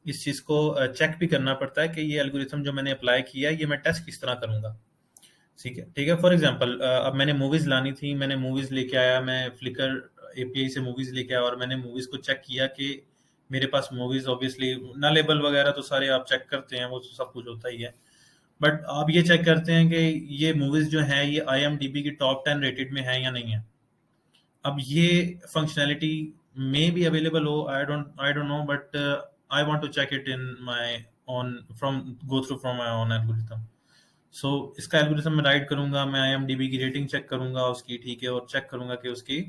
इस चीज़ को चेक भी करना पड़ता है कि ये एल्गोरिथम जो मैंने अप्लाई किया है ये मैं टेस्ट किस तरह करूँगा। ठीक है, फॉर एग्जांपल अब मैंने मूवीज लानी थी, मैंने मूवीज लेके आया, मैं फ्लिकर एपीआई से मूवीज लेके आया और मैंने मूवीज को चेक किया कि मेरे पास मूवीज ऑब्वियसली ना, लेबल वगैरह तो सारे आप चेक करते हैं, वो तो सब कुछ होता ही है, बट आप ये चेक करते हैं कि ये मूवीज जो है ये आईएमडीबी की टॉप 10 रेटेड में है या नहीं है। अब ये फंक्शनैलिटी मे बी अवेलेबल हो, I don't know, but I want to check it in my own from go through from my own algorithm. So इसका एल्गोरिथम मैं राइट करूंगा, मैं आईएमडीबी की रेटिंग चेक करूंगा उसकी, ठीक है, और चेक करूंगा कि उसकी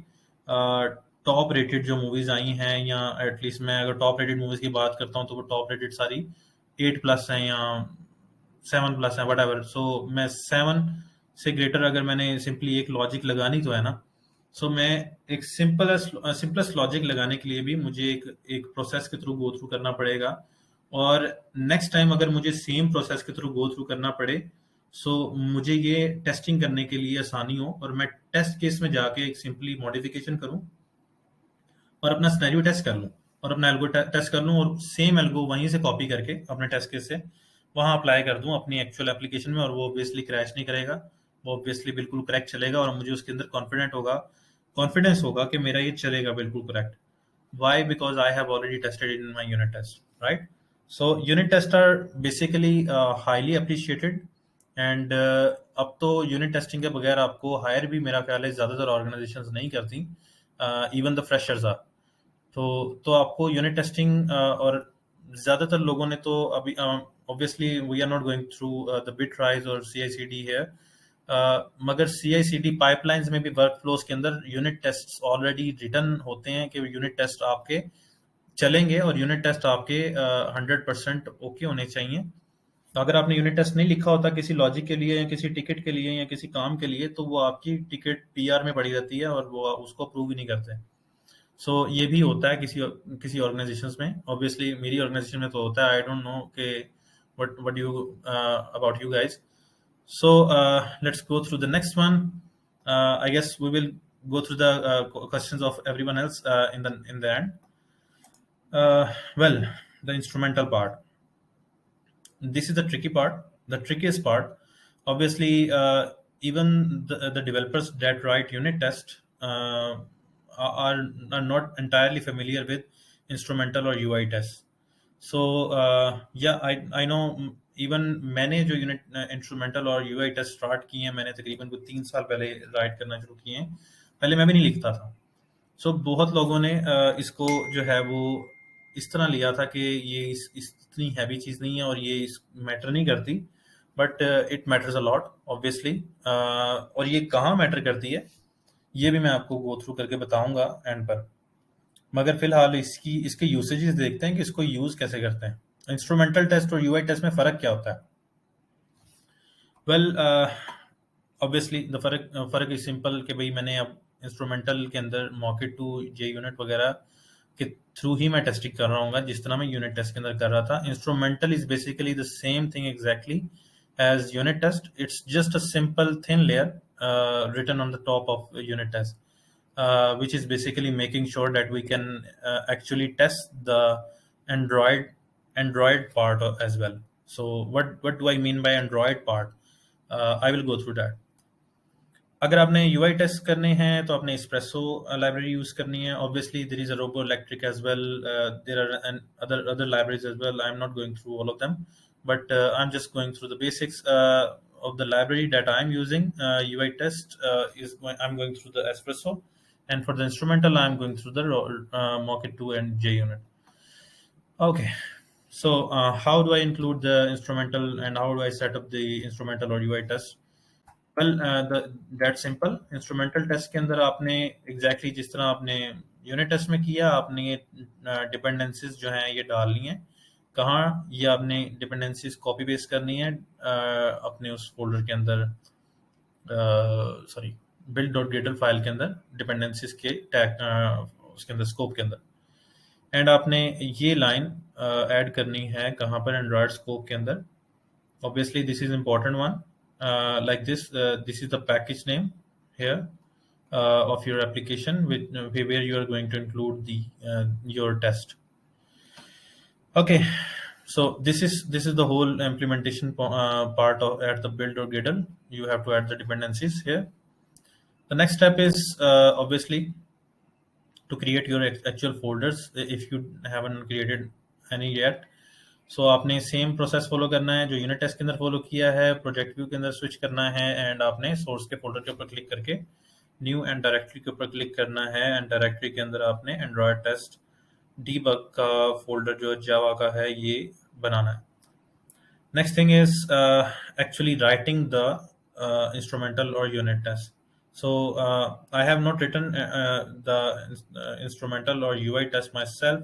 टॉप रेटेड जो मूवीज आई हैं, या एटलीस्ट मैं अगर टॉप रेटेड मूवीज की बात करता हूँ तो वो टॉप रेटेड सारी 8+ हैं या 7+ हैं, वट एवर। सो मैं 7 से ग्रेटर अगर मैंने सिंपली एक लॉजिक लगानी तो है ना, सो मैं एक सिंपलेस्ट लॉजिक लगाने के लिए भी मुझे एक प्रोसेस के थ्रू गो थ्रू करना पड़ेगा, और नेक्स्ट टाइम अगर मुझे सेम प्रोसेस के थ्रू गो थ्रू करना पड़े, सो मुझे ये टेस्टिंग करने के लिए आसानी हो, और मैं टेस्ट केस में जाके एक सिंपली मॉडिफिकेशन करूं और अपना सिनेरियो टेस्ट कर लूं, और अपना एल्गो टेस्ट कर लूं, और सेम एल्गो वहीं से कॉपी करके अपने टेस्ट केस से वहां अप्लाई कर दूं अपनी एक्चुअल एप्लीकेशन में, और वो ऑब्वियसली क्रैश नहीं करेगा, वो ऑब्वियसली बिल्कुल करेक्ट चलेगा, और मुझे उसके अंदर कॉन्फिडेंस होगा कि मेरा ये चलेगा बिल्कुल correct. Why? Because I have already tested it in my unit test, right? So unit tests are basically highly appreciated, and अब तो यूनिट टेस्टिंग के बगैर आपको हायर भी मेरा ख्याल है ज़्यादातर ऑर्गेनाइजेशंस नहीं करती, इवन द फ्रेशर्स आर। तो आपको यूनिट टेस्टिंग, और ज़्यादातर लोगों ने तो अभी obviously we are not going through the Bitrise और CI/CD है, मगर CI/CD पाइपलाइंस में भी वर्क फ्लोज के अंदर यूनिट टेस्ट ऑलरेडी रिटर्न होते हैं कि यूनिट टेस्ट आपके चलेंगे, और यूनिट टेस्ट आपके 100% ओके होने चाहिए। तो अगर आपने यूनिट टेस्ट नहीं लिखा होता किसी लॉजिक के लिए, या किसी टिकट के लिए, या किसी काम के लिए, तो वो आपकी टिकट पीआर में पड़ी रहती है, और वो उसको अप्रूव ही नहीं करते। सो ये भी होता है किसी किसी ऑर्गेनाइजेशंस में, ऑब्वियसली मेरी ऑर्गेनाइजेशन में तो होता है, आई डोंट नो कि what you about you guys. So let's go through the next one. I guess we will go through the questions of everyone else in the end. Well, the instrumental part. This is the tricky part, the trickiest part. Obviously, even the developers that write unit test are not entirely familiar with instrumental or UI tests. So yeah, I know, even मैंने जो यूनिट इंस्ट्रूमेंटल और यूआई टेस्ट स्टार्ट किए हैं, मैंने तकरीबन कुछ 3 साल पहले राइट करना शुरू किए हैं, पहले मैं भी नहीं लिखता था। सो बहुत लोगों ने इसको जो है वो इस तरह लिया था कि ये इतनी हैवी चीज़ नहीं है, और ये मैटर नहीं करती, but it matters a lot obviously. और ये कहाँ मैटर करती है ये भी मैं आपको गो थ्रू करके बताऊंगा एंड पर, मगर फिलहाल इसके यूसेजेस देखते हैं कि इसको यूज कैसे करते हैं। इंस्ट्रूमेंटल टेस्ट और यूआई टेस्ट में फ़र्क क्या होता है? वेल, ऑब्वियसली द फ़र्क इज सिंपल कि भाई मैंने अब इंस्ट्रूमेंटल के अंदर मॉकेट टू जे यूनिट वगैरह के थ्रू ही मैं टेस्टिंग कर रहा हूँ, जिस तरह मैं यूनिट टेस्ट के अंदर कर रहा था। Instrumental is basically the same thing exactly as unit test, it's just a simple thin layer written on the top of unit test, which is basically making sure that we can actually test the Android Android part as well. So what do I mean by Android part? I will go through that. अगर आपने UI टेस्ट करने हैं तो आपने Espresso लाइब्रेरी यूज करनी है। Obviously there is a Robo Electric as well. There are other libraries as well. I'm not going through all of them, but I'm just going through the basics of the library that I'm using. UI test I'm going through the Espresso, and for the instrumental I'm going through the Mocket 2 and JUnit. Okay. So how do I include the instrumental, and how do I set up the instrumental or UI test? Well, that simple. Instrumental test के अंदर आपने एग्जैक्टली जिस तरह आपने यूनिट टेस्ट में किया, आपने ये डिपेंडेंसीज जो हैं ये डालनी है। कहाँ? ये आपने डिपेंडेंसीज कॉपी पेस्ट करनी है अपने उस फोल्डर के अंदर, सॉरी, build.gradle फाइल के अंदर, डिपेंडेंसीज के टैग उसके अंदर स्कोप के अंदर, एंड आपने ये लाइन ऐड करनी है कहाँ पर? एंड्रॉयड स्कोप के अंदर। Obviously this is important one, like this is the package name here of your application with where you are going to include the your test. Okay, So this is the whole implementation part of at the build or Gradle. You have to add the dependencies here. The next step is obviously to create your actual folders if you haven't created any yet. सो आपने सेम प्रोसेस फॉलो करना है जो यूनिट टेस्ट के अंदर फॉलो किया है, प्रोजेक्ट व्यू के अंदर स्विच करना है एंड आपने सोर्स के फोल्डर के ऊपर क्लिक करके न्यू एंड डायरेक्टरी के ऊपर क्लिक करना है एंड डायरेक्टरी के अंदर आपने एंड्रॉयड टेस्ट डीबग का फोल्डर जो जावा का है ये बनाना है. Next thing is actually writing the instrumental or unit test. So I have not written the instrumental or UI test myself.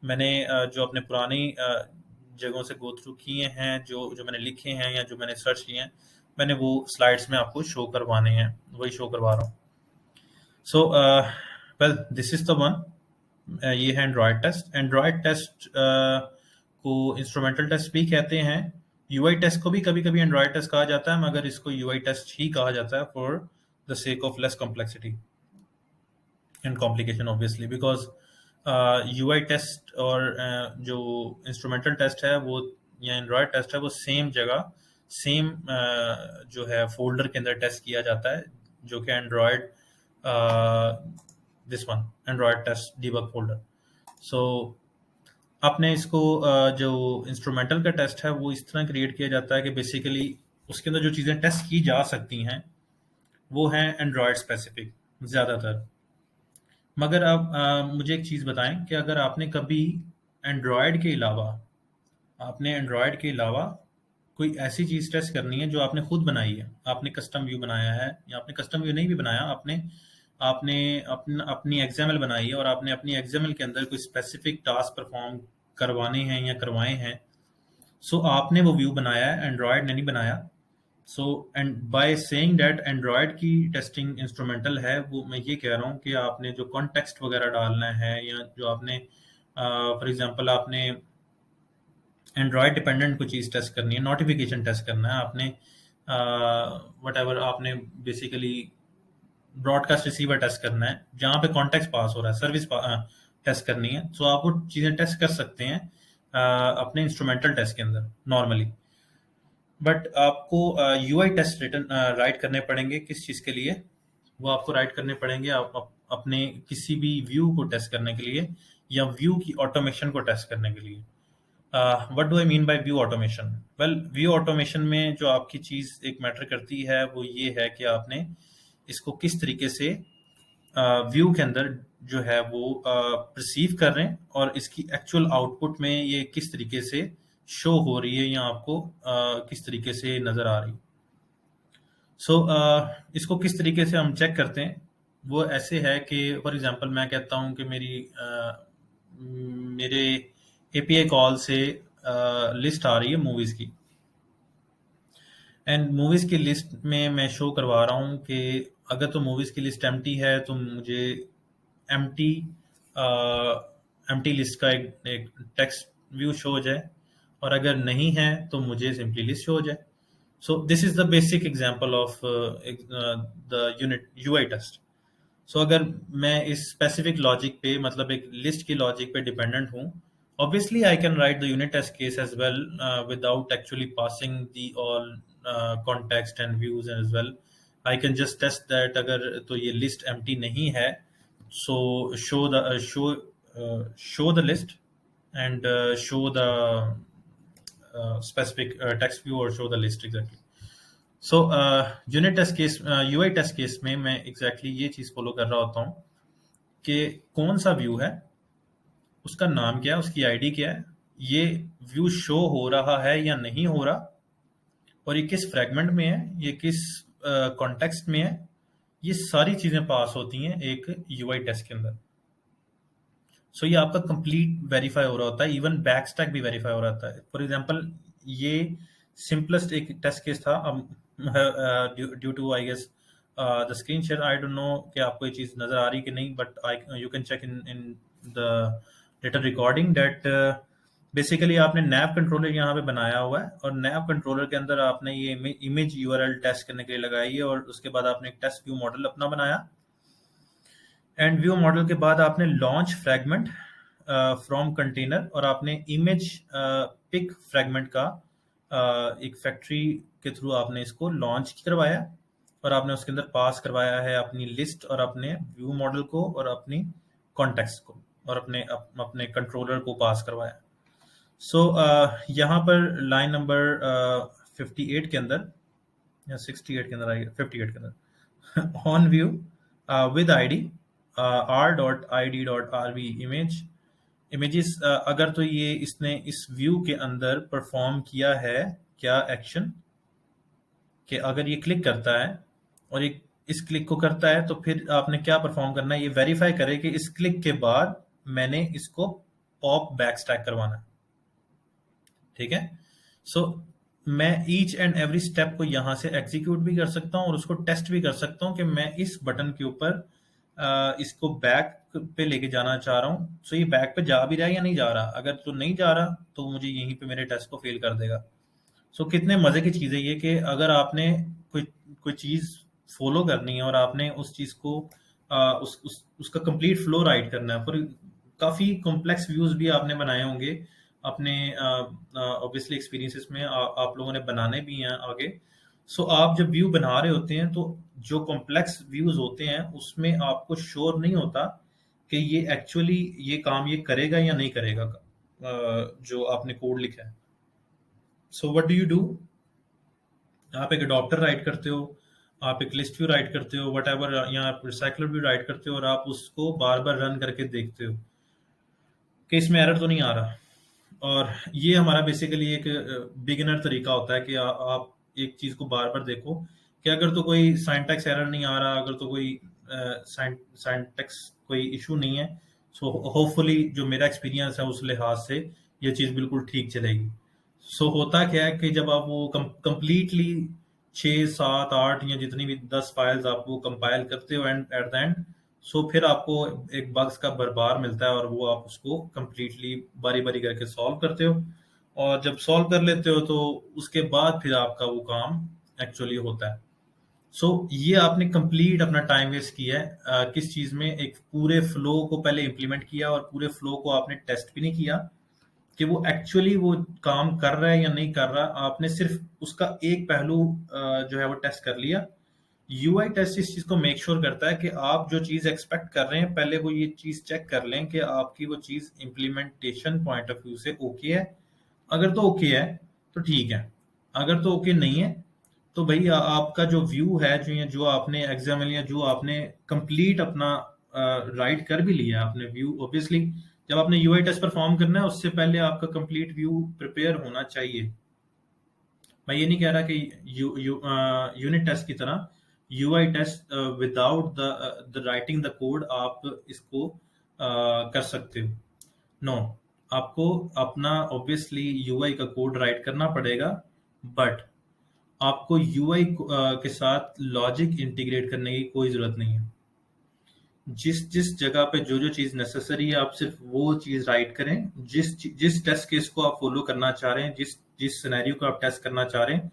मैंने जो अपने पुरानी जगहों से गो थ्रू किए हैं, जो मैंने लिखे हैं या जो मैंने सर्च किए हैं, मैंने वो स्लाइड्स में आपको शो करवाने हैं, वही शो करवा रहा हूँ. So well this is the one. ये है एंड्रॉयड टेस्ट. एंड्रॉयड टेस्ट को इंस्ट्रूमेंटल टेस्ट भी कहते हैं. यूआई टेस्ट को भी कभी कभी एंड्रॉयड टेस्ट कहा जाता है, मगर इसको यूआई टेस्ट ही कहा जाता है for the sake of less complexity and complication obviously, because UI test और जो इंस्ट्रूमेंटल टेस्ट है वो या एंड्रॉयड टेस्ट है वो सेम जगह सेम जो है फोल्डर के अंदर टेस्ट किया जाता है, जो कि Android this one Android test debug folder. So आपने इसको जो इंस्ट्रूमेंटल का टेस्ट है वो इस तरह क्रिएट किया जाता है कि बेसिकली उसके अंदर जो चीज़ें टेस्ट की जा सकती हैं वो हैं एंड्रॉयड स्पेसिफिक ज़्यादातर. मगर अब मुझे एक चीज़ बताएं कि अगर आपने कभी एंड्रॉयड के अलावा कोई ऐसी चीज़ टेस्ट करनी है जो आपने खुद बनाई है, आपने कस्टम व्यू बनाया है या आपने कस्टम व्यू नहीं भी बनाया, आपने अपनी XML बनाई है और आपने अपनी XML के अंदर कोई स्पेसिफिक टास्क परफॉर्म करवाने हैं या करवाए हैं, सो आपने वो व्यू बनाया है, एंड्रॉयड ने नहीं बनाया. So and by saying that Android की टेस्टिंग इंस्ट्रूमेंटल है, वो मैं ये कह रहा हूँ कि आपने जो कॉन्टेक्स्ट वगैरह डालना है या जो आपने फॉर एग्जांपल आपने एंड्रॉयड डिपेंडेंट कोई चीज़ टेस्ट करनी है, नोटिफिकेशन टेस्ट करना है, आपने व्हाटएवर आपने बेसिकली ब्रॉडकास्ट रिसीवर टेस्ट करना है जहाँ पे कॉन्टेक्स्ट पास हो रहा है, सर्विस टेस्ट करनी है, तो आप वो चीज़ें टेस्ट कर सकते हैं अपने इंस्ट्रूमेंटल टेस्ट के अंदर नॉर्मली. बट आपको यूआई टेस्ट राइट करने पड़ेंगे. किस चीज़ के लिए? वो आपको राइट करने पड़ेंगे अपने किसी भी व्यू को टेस्ट करने के लिए या व्यू की ऑटोमेशन को टेस्ट करने के लिए. What do I mean by view automation? Well, view automation में जो आपकी चीज़ एक मैटर करती है वो ये है कि आपने इसको किस तरीके से व्यू के अंदर जो है वो परसीव कर रहे हैं और इसकी एक्चुअल आउटपुट में ये किस तरीके से शो हो रही है या आपको किस तरीके से नज़र आ रही है. सो इसको किस तरीके से हम चेक करते हैं वो ऐसे है कि फॉर एग्जांपल मैं कहता हूँ कि मेरे API कॉल से लिस्ट आ रही है मूवीज़ की, एंड मूवीज़ की लिस्ट में मैं शो करवा रहा हूँ कि अगर तो मूवीज़ की लिस्ट एम्प्टी है तो मुझे एम्प्टी लिस्ट का एक टेक्स्ट व्यू शो हो जाए, और अगर नहीं है तो मुझे सिंपली लिस्ट शो हो जाए. So this is the basic example of the unit UI test. So अगर मैं इस स्पेसिफिक लॉजिक पे मतलब एक लिस्ट की लॉजिक पे डिपेंडेंट हूँ, obviously I can write the unit test case as well without actually passing the all context and views as well. I can just test that अगर तो ये list empty नहीं है, so show the list and show the specific text view or show the list exactly. So unit test case UI test case में मैं exactly ये चीज़ follow कर रहा होता हूँ कि कौन सा व्यू है, उसका नाम क्या है, उसकी आईडी क्या है, ये व्यू शो हो रहा है या नहीं हो रहा, और ये किस फ्रेगमेंट में है, ये किस कॉन्टेक्स्ट में है, ये सारी चीज़ें पास होती हैं एक यूआई टेस्ट के अंदर. सो ये आपका कंप्लीट वेरीफाई हो रहा होता है, इवन बैक स्टैक भी वेरीफाई हो रहा होता है. फॉर एग्जांपल ये सिंपलेस्ट एक टेस्ट केस था. Due to I guess the screen share, I don't know कि आपको ये चीज़ नज़र आ रही कि नहीं, but you can check in the data recording that basically आपने नैव कंट्रोलर यहाँ पे बनाया हुआ है, और नैव कंट्रोलर के अंदर आपने ये इमेज URL टेस्ट करने के लिए लगाई है, और उसके बाद आपने एक टेस्ट व्यू मॉडल अपना बनाया, एंड व्यू मॉडल के बाद आपने लॉन्च फ्रैगमेंट फ्रॉम कंटेनर, और आपने इमेज पिक फ्रेगमेंट का एक फैक्ट्री के थ्रू आपने इसको लॉन्च करवाया और आपने उसके अंदर पास करवाया है अपनी लिस्ट और अपने व्यू मॉडल को और अपनी कॉन्टेक्स्ट को और अपने कंट्रोलर को पास करवाया। सो यहाँ पर लाइन नंबर 58 के अंदर या 68 के अंदर आई, 58 के अंदर on view with ID r.id.rv images, अगर तो ये इसने इस व्यू के अंदर परफॉर्म किया है क्या एक्शन कि अगर ये क्लिक करता है और ये इस क्लिक को करता है तो फिर आपने क्या परफॉर्म करना है, ये वेरीफाई करे कि इस क्लिक के बाद मैंने इसको पॉप बैक स्टैक करवाना है। ठीक है, सो मैं ईच एंड एवरी स्टेप को यहां से एग्जीक्यूट भी कर सकता हूं और उसको टेस्ट भी कर सकता हूं कि मैं इस बटन के ऊपर इसको बैक पे लेके जाना चाह रहा हूं, सो ये बैक पे जा भी रहा है या नहीं जा रहा। अगर तो नहीं जा रहा तो मुझे यहीं पे मेरे टेस्ट को फेल कर देगा। सो कितने मजे की चीज है ये कि अगर आपने कोई चीज फॉलो करनी है और आपने उस चीज को उसका कंप्लीट फ्लो राइट करना है, फिर काफी कॉम्प्लेक्स व्यूज भी आपने बनाए होंगे अपने ऑब्वियसली एक्सपीरियंसेस में, आप लोगों ने बनाने भी हैं आगे। सो आप जब व्यू बना रहे होते हैं तो जो कॉम्प्लेक्स व्यूज होते हैं उसमें आपको श्योर नहीं होता कि ये एक्चुअली ये काम ये करेगा या नहीं करेगा, जो आपने कोड लिखा है। So what do you do, आप एक अडॉप्टर राइट करते हो, आप एक लिस्ट व्यू राइट करते हो, वट एवर, या आप रिसाइकलर व्यू राइट करते हो और आप उसको बार बार रन करके देखते हो कि इसमें एरर तो नहीं आ रहा। और ये हमारा बेसिकली एक बिगिनर तरीका होता है कि आप एक चीज को बार बार देखो कि अगर तो कोई साइंटैक्स एरर नहीं आ रहा, अगर तो कोई साइंटैक्स कोई इशू नहीं है, सो होपफुली जो मेरा एक्सपीरियंस है उस लिहाज से ये चीज बिल्कुल ठीक चलेगी। सो होता क्या है कि जब आप वो कंप्लीटली 6 7 8 या जितनी भी 10 फाइल्स आप वो कंपाइल करते हो एंड एट द एंड, सो फिर आपको एक बग्स का भरमार मिलता है और वो आप उसको कंप्लीटली बारी बारी करके सॉल्व करते हो। और जब सॉल्व कर लेते हो तो उसके बाद फिर आपका वो काम एक्चुअली होता है। सो ये आपने कंप्लीट अपना टाइम वेस्ट किया है किस चीज में, एक पूरे फ्लो को पहले इंप्लीमेंट किया और पूरे फ्लो को आपने टेस्ट भी नहीं किया कि वो एक्चुअली वो काम कर रहा है या नहीं कर रहा। आपने सिर्फ उसका एक पहलू जो है वो टेस्ट कर लिया। यूआई टेस्ट इस चीज को मेक श्योर करता है कि आप जो चीज एक्सपेक्ट कर रहे हैं पहले वो ये चीज चेक कर लें कि आपकी वो चीज इम्प्लीमेंटेशन पॉइंट ऑफ व्यू से ओके है। अगर तो ओके है तो ठीक है, अगर तो ओके नहीं है तो भाई आपका जो व्यू है, जो आपने एग्जाम्पल या जो आपने कंप्लीट अपना राइट कर भी लिया आपने व्यू, ऑब्वियसली जब आपने यूआई टेस्ट परफॉर्म करना है उससे पहले आपका कंप्लीट व्यू प्रिपेयर होना चाहिए। मैं ये नहीं कह रहा कि यूनिट टेस्ट की तरह UI test without the writing the code आप इसको कर सकते हो। नो, आपको अपना ऑब्वियसली यूआई का कोड राइट करना पड़ेगा, बट आपको यूआई के साथ लॉजिक इंटीग्रेट करने की कोई जरूरत नहीं है। जिस जिस जगह पे जो जो चीज नेसेसरी है आप सिर्फ वो चीज राइट करें। जिस टेस्ट केस को आप फॉलो करना चाह रहे हैं, जिस जिस सिनेरियो को आप टेस्ट करना चाह रहे हैं,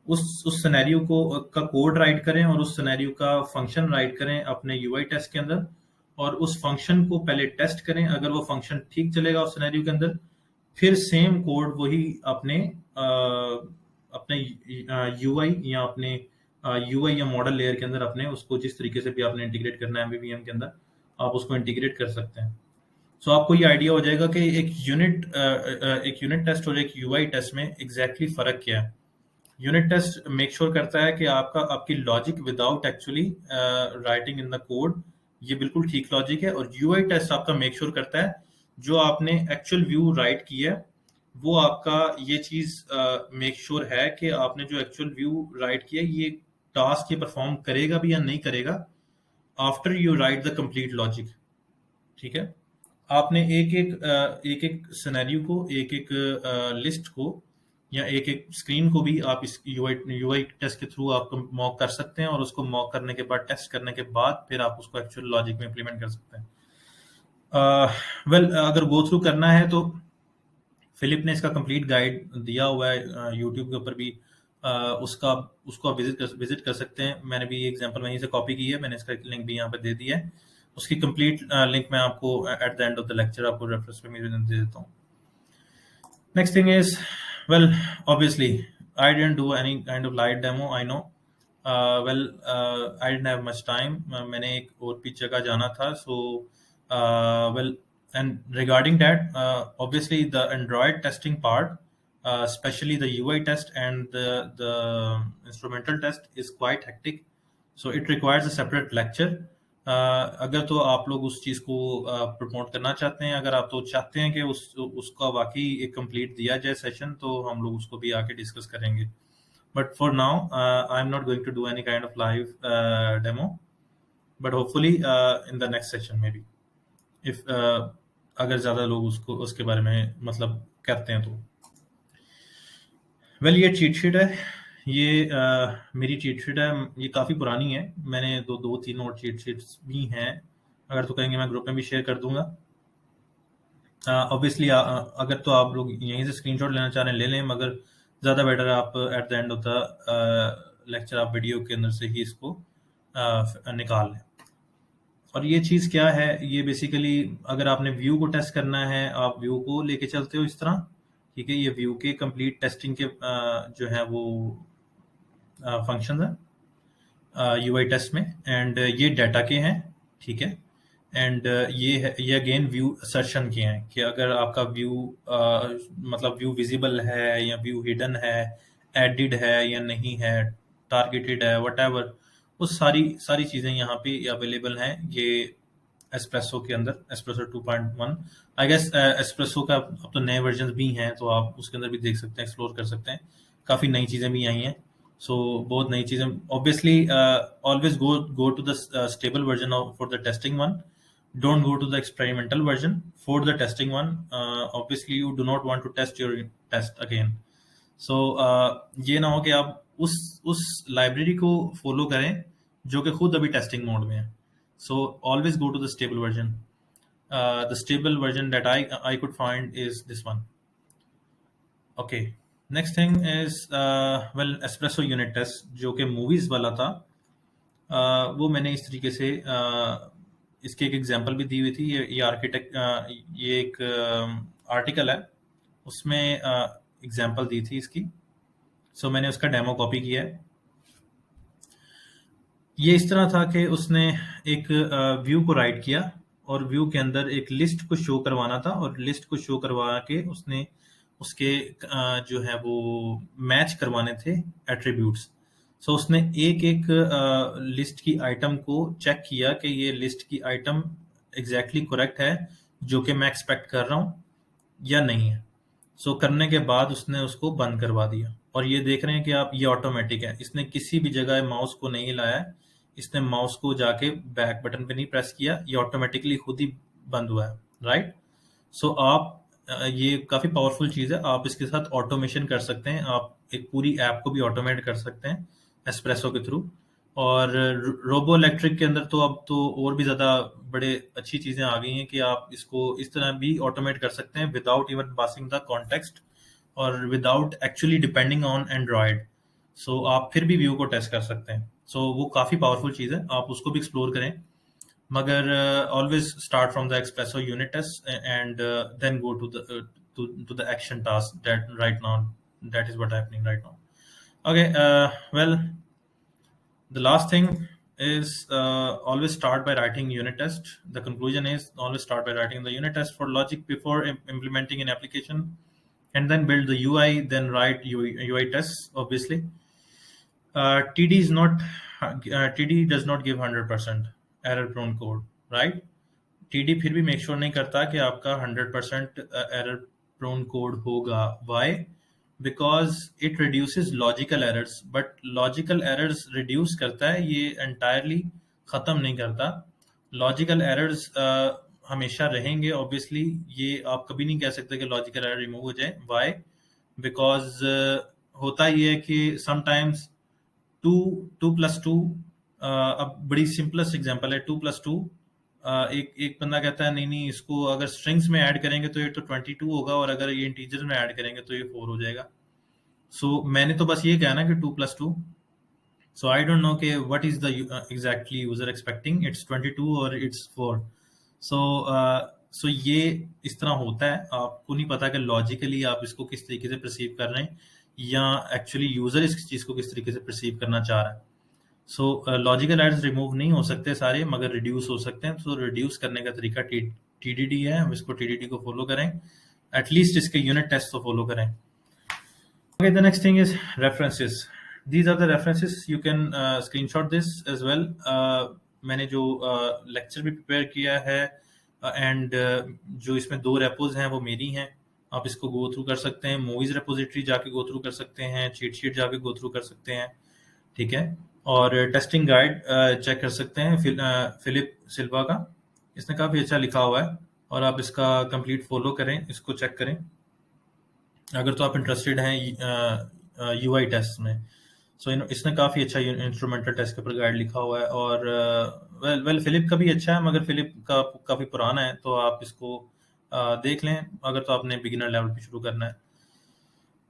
उस सिनेरियो को का कोड राइट करें और उस सिनेरियो का फंक्शन राइट करें अपने यूआई टेस्ट के अंदर, और उस फंक्शन को पहले टेस्ट करें। अगर वो फंक्शन ठीक चलेगा उस सिनेरियो के अंदर, फिर सेम कोड वही अपने अपने यूआई या अपने यूआई या मॉडल लेयर के अंदर अपने उसको जिस तरीके से भी आपने इंटीग्रेट करना है एमवीवीएम के अंदर, आप उसको इंटीग्रेट कर सकते हैं। सो आपको ये आइडिया हो जाएगा कि एक यूनिट टेस्ट और एक यूआई टेस्ट में एग्जैक्टली फर्क क्या है। यूनिट टेस्ट मेक श्योर करता है कि आपकी logic without actually writing in the code ये बिल्कुल ठीक लॉजिक है, और यूआई टेस्ट आपका मेक श्योर करता है जो आपने एक्चुअल व्यू राइट किया है वो आपका ये चीज मेक श्योर है कि आपने जो एक्चुअल व्यू राइट किया ये टास्क ये परफॉर्म करेगा भी या नहीं करेगा after you right the complete logic. ठीक है, आपने एक एक सिनेरियो को, एक एक लिस्ट को या एक एक स्क्रीन को भी आप इस यूआई टेस्ट के थ्रू आप मॉक कर सकते हैं, और उसको मॉक करने के बाद, टेस्ट करने के बाद फिर आप उसको एक्चुअल लॉजिक में इंप्लीमेंट कर सकते हैं। अगर गो थ्रू करना है तो फिलिप ने इसका कंप्लीट गाइड दिया हुआ है यूट्यूब के ऊपर भी, उसका उसको आप विजिट कर सकते हैं। मैंने भी एग्जांपल वहीं से कॉपी की है, मैंने इसका लिंक भी यहाँ पे दे दिया है। उसकी कंप्लीट लिंक मैं आपको at the end of the lecture आपको रेफरेंस पे दे देता हूँ। Next thing is, well, obviously, I didn't do any kind of live demo. I know. I didn't have much time. मैंने एक और भी जगह जाना था. So, well, and regarding that, obviously the Android testing part, especially the UI test and the instrumental test is quite hectic. So it requires a separate lecture. अगर तो आप लोग उस चीज़ को प्रमोट करना चाहते हैं, अगर आप तो चाहते हैं कि उसका वाकई एक कंप्लीट दिया जाए सेशन, तो हम लोग उसको भी आके डिस्कस करेंगे. But for now I am not going to do any kind of live demo, but hopefully in the next session maybe, if अगर ज़्यादा लोग उसके बारे में मतलब करते हैं तो. वेल, ये चीट शीट है. ये मेरी चीट शीट है. ये काफ़ी पुरानी है. मैंने दो तीन और चीट शीट्स भी हैं. अगर तो कहेंगे मैं ग्रुप में भी शेयर कर दूंगा. ऑब्वियसली अगर तो आप लोग यहीं से स्क्रीनशॉट लेना चाह रहे हैं ले लें, मगर ज़्यादा बेटर है आप at the end of the lecture आप वीडियो के अंदर से ही इसको निकाल लें. और ये चीज़ क्या है, ये बेसिकली अगर आपने व्यू को टेस्ट करना है, आप व्यू को लेके चलते हो इस तरह. ठीक है, ये व्यू के कंप्लीट टेस्टिंग के जो है वो फंक्शन है यूआई टेस्ट में, एंड ये डाटा के हैं. ठीक है, एंड ये अगेन व्यू असर्शन के हैं कि अगर आपका व्यू मतलब व्यू विजिबल है या व्यू हिडन है, एडिड है या नहीं है, टारगेटेड है, व्हाटएवर, वो सारी चीज़ें यहाँ पे अवेलेबल हैं ये एस्प्रेसो के अंदर. Espresso 2.1 I guess. एस्प्रेसो का अब तो नए वर्जन भी हैं, तो आप उसके अंदर भी देख सकते हैं, एक्सप्लोर कर सकते हैं. काफ़ी नई चीज़ें भी आई हैं. सो बहुत नई चीज़ें. Obviously always go to the stable version for the testing one. Don't go to the experimental version for the testing one. Obviously you do not want to test your test again. So ये ना हो कि आप उस लाइब्रेरी को फॉलो करें जो कि खुद अभी टेस्टिंग मोड में है. So always go to the stable version. The stable version that I could find is this one. Okay, next thing is well, espresso unit test जो कि मूवीज वाला था. वो मैंने इस तरीके से इसकी एक एग्जांपल भी दी हुई थी. ये आर्किटेक्ट ये एक आर्टिकल है, उसमें एग्जांपल दी थी इसकी. सो मैंने उसका डेमो कॉपी किया है. ये इस तरह था कि उसने एक व्यू को राइट किया और व्यू के अंदर एक लिस्ट को शो करवाना था, और लिस्ट को शो करवा के उसने उसके जो है वो मैच करवाने थे एट्रीब्यूट्स. सो उसने एक एक लिस्ट की आइटम को चेक किया कि ये लिस्ट की आइटम एग्जैक्टली करेक्ट है जो कि मैं एक्सपेक्ट कर रहा हूँ या नहीं है. सो करने के बाद उसने उसको बंद करवा दिया. और ये देख रहे हैं कि आप, ये ऑटोमेटिक है. इसने किसी भी जगह माउस को नहीं लाया है. इसने माउस को जाके बैक बटन पे नहीं प्रेस किया, ये ऑटोमेटिकली खुद ही बंद हुआ है. राइट. सो आप ये काफ़ी पावरफुल चीज़ है. आप इसके साथ ऑटोमेशन कर सकते हैं. आप एक पूरी ऐप को भी ऑटोमेट कर सकते हैं एस्प्रेसो के थ्रू. और रोबो इलेक्ट्रिक के अंदर तो अब तो और भी ज़्यादा बड़े अच्छी चीज़ें आ गई हैं कि आप इसको इस तरह भी ऑटोमेट कर सकते हैं without even passing the context और without actually depending on Android. So आप फिर भी व्यू को टेस्ट कर सकते हैं. सो वो काफ़ी पावरफुल चीज़ है, आप उसको भी एक्सप्लोर करें. मगर always start from the Espresso unit test and then go to the action task that right now, that is what happening right now. Okay, well, the last thing is always start by writing unit test. The conclusion is always start by writing the unit test for logic before implementing an application, and then build the UI, then write UI tests. Obviously, TD is not TD does not give 100% error prone code, right? TD फिर भी make sure नहीं करता कि आपका 100% error prone code होगा. Why? Because it reduces logical errors, but logical errors reduce करता है, ये entirely ख़त्म नहीं करता. Logical errors हमेशा रहेंगे. Obviously ये आप कभी नहीं कह सकते कि logical error remove हो जाए. Why? Because होता ये है कि sometimes 2 plus 2 अब बड़ी simplest example है. 2 plus 2 एक बंदा कहता है नहीं इसको अगर स्ट्रिंग्स में ऐड करेंगे तो ये तो 22 होगा, और अगर ये इंटीजर में ऐड करेंगे तो ये 4 हो जाएगा. सो मैंने तो बस ये कहा ना कि 2 plus 2. So I don't know कि what is the exactly user expecting, it's 22 और इट्स 4. सो सो ये इस तरह होता है, आपको नहीं पता कि लॉजिकली आप इसको किस तरीके से परसीव कर रहे हैं या एक्चुअली यूजर इस चीज को किस तरीके से परसीव करना चाह रहा है। सो लॉजिकल एड्स रिमूव नहीं हो सकते सारे, मगर रिड्यूस हो सकते हैं। तो रिड्यूस करने का तरीका टीडीडी है, हम इसको टीडीडी को फॉलो करें, एटलीस्ट इसके यूनिट टेस्ट तो फॉलो करें। Okay, the next thing is references. These are the references. You can screenshot this as well. मैंने जो लेक्चर भी प्रिपेयर किया है एंड जो इसमें 2 रेपोज हैं वो मेरी हैं, आप इसको गो थ्रू कर सकते हैं। मूवीज रेपोजिटरी जाके गो थ्रू कर सकते हैं, चीट शीट जाके गो थ्रू कर सकते हैं, ठीक है। और टेस्टिंग गाइड चेक कर सकते हैं फिलिप सिल्वा का, इसने काफ़ी अच्छा लिखा हुआ है और आप इसका कंप्लीट फॉलो करें, इसको चेक करें अगर तो आप इंटरेस्टेड हैं यूआई टेस्ट में। सो इसने काफ़ी अच्छा इंस्ट्रूमेंटल टेस्ट के ऊपर गाइड लिखा हुआ है। और वेल फिलिप का भी अच्छा है, मगर फिलिप का काफ़ी पुराना है, तो आप इसको देख लें अगर तो आपने बिगिनर लेवल पे शुरू करना है।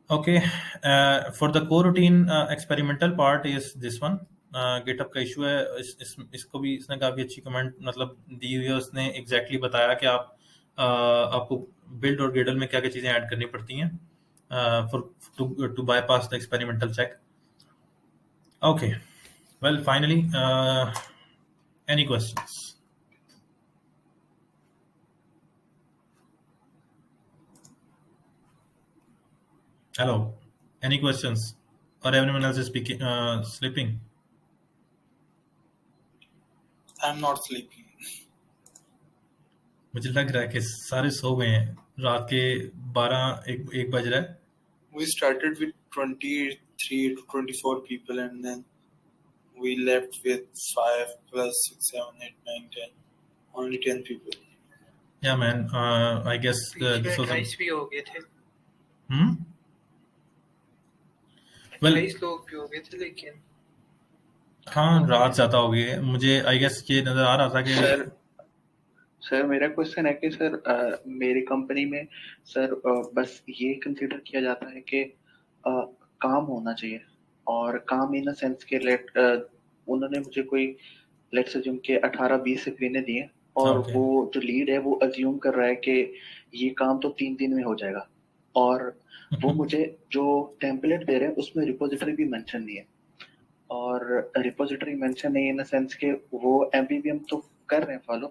Okay, for the core routine experimental part is this one. GitHub का इशू है, इसको भी इसने काफ़ी अच्छी कमेंट मतलब दी हुई है। उसने एग्जैक्टली बताया कि आपको बिल्ड और ग्रेडल में क्या क्या चीज़ें ऐड करनी पड़ती हैं to bypass the experimental check. Okay, well, finally, any questions? Hello, any questions? Or everyone else is speaking, sleeping? I'm not sleeping. मुझे लग रहा है कि सारे सो गए हैं, रात के 12-1 बज रहा है। We started with 23 to 24 people and then we left with 5 plus 6, 7, 8, 9, 10. Only 10 people. Yeah, man. I guess this was. 28 भी हो गए थे। Well, 28 लोग भी हो गए थे, लेकिन हाँ रात ज्यादा हो गई है। मुझे आई गेस ये नजर आ रहा था कि सर मेरा क्वेश्चन है कि सर मेरी कंपनी में सर बस ये कंसीडर किया जाता है कि काम होना चाहिए, और काम इन द सेंस के उन्होंने मुझे कोई लेट्स अज्यूम के 18-20 स्क्रीनें दी हैं और Okay. वो जो लीड है वो अज्यूम कर रहा है कि ये काम तो 3 दिन में हो जाएगा, और वो मुझे जो टेम्पलेट दे रहे हैं उसमें रिपोजिटरी भी मेंशन नहीं है। और रिपोजिटरी मेंशन नहीं इन द सेंस के वो एमवीवीएम तो कर रहे हैं फॉलो,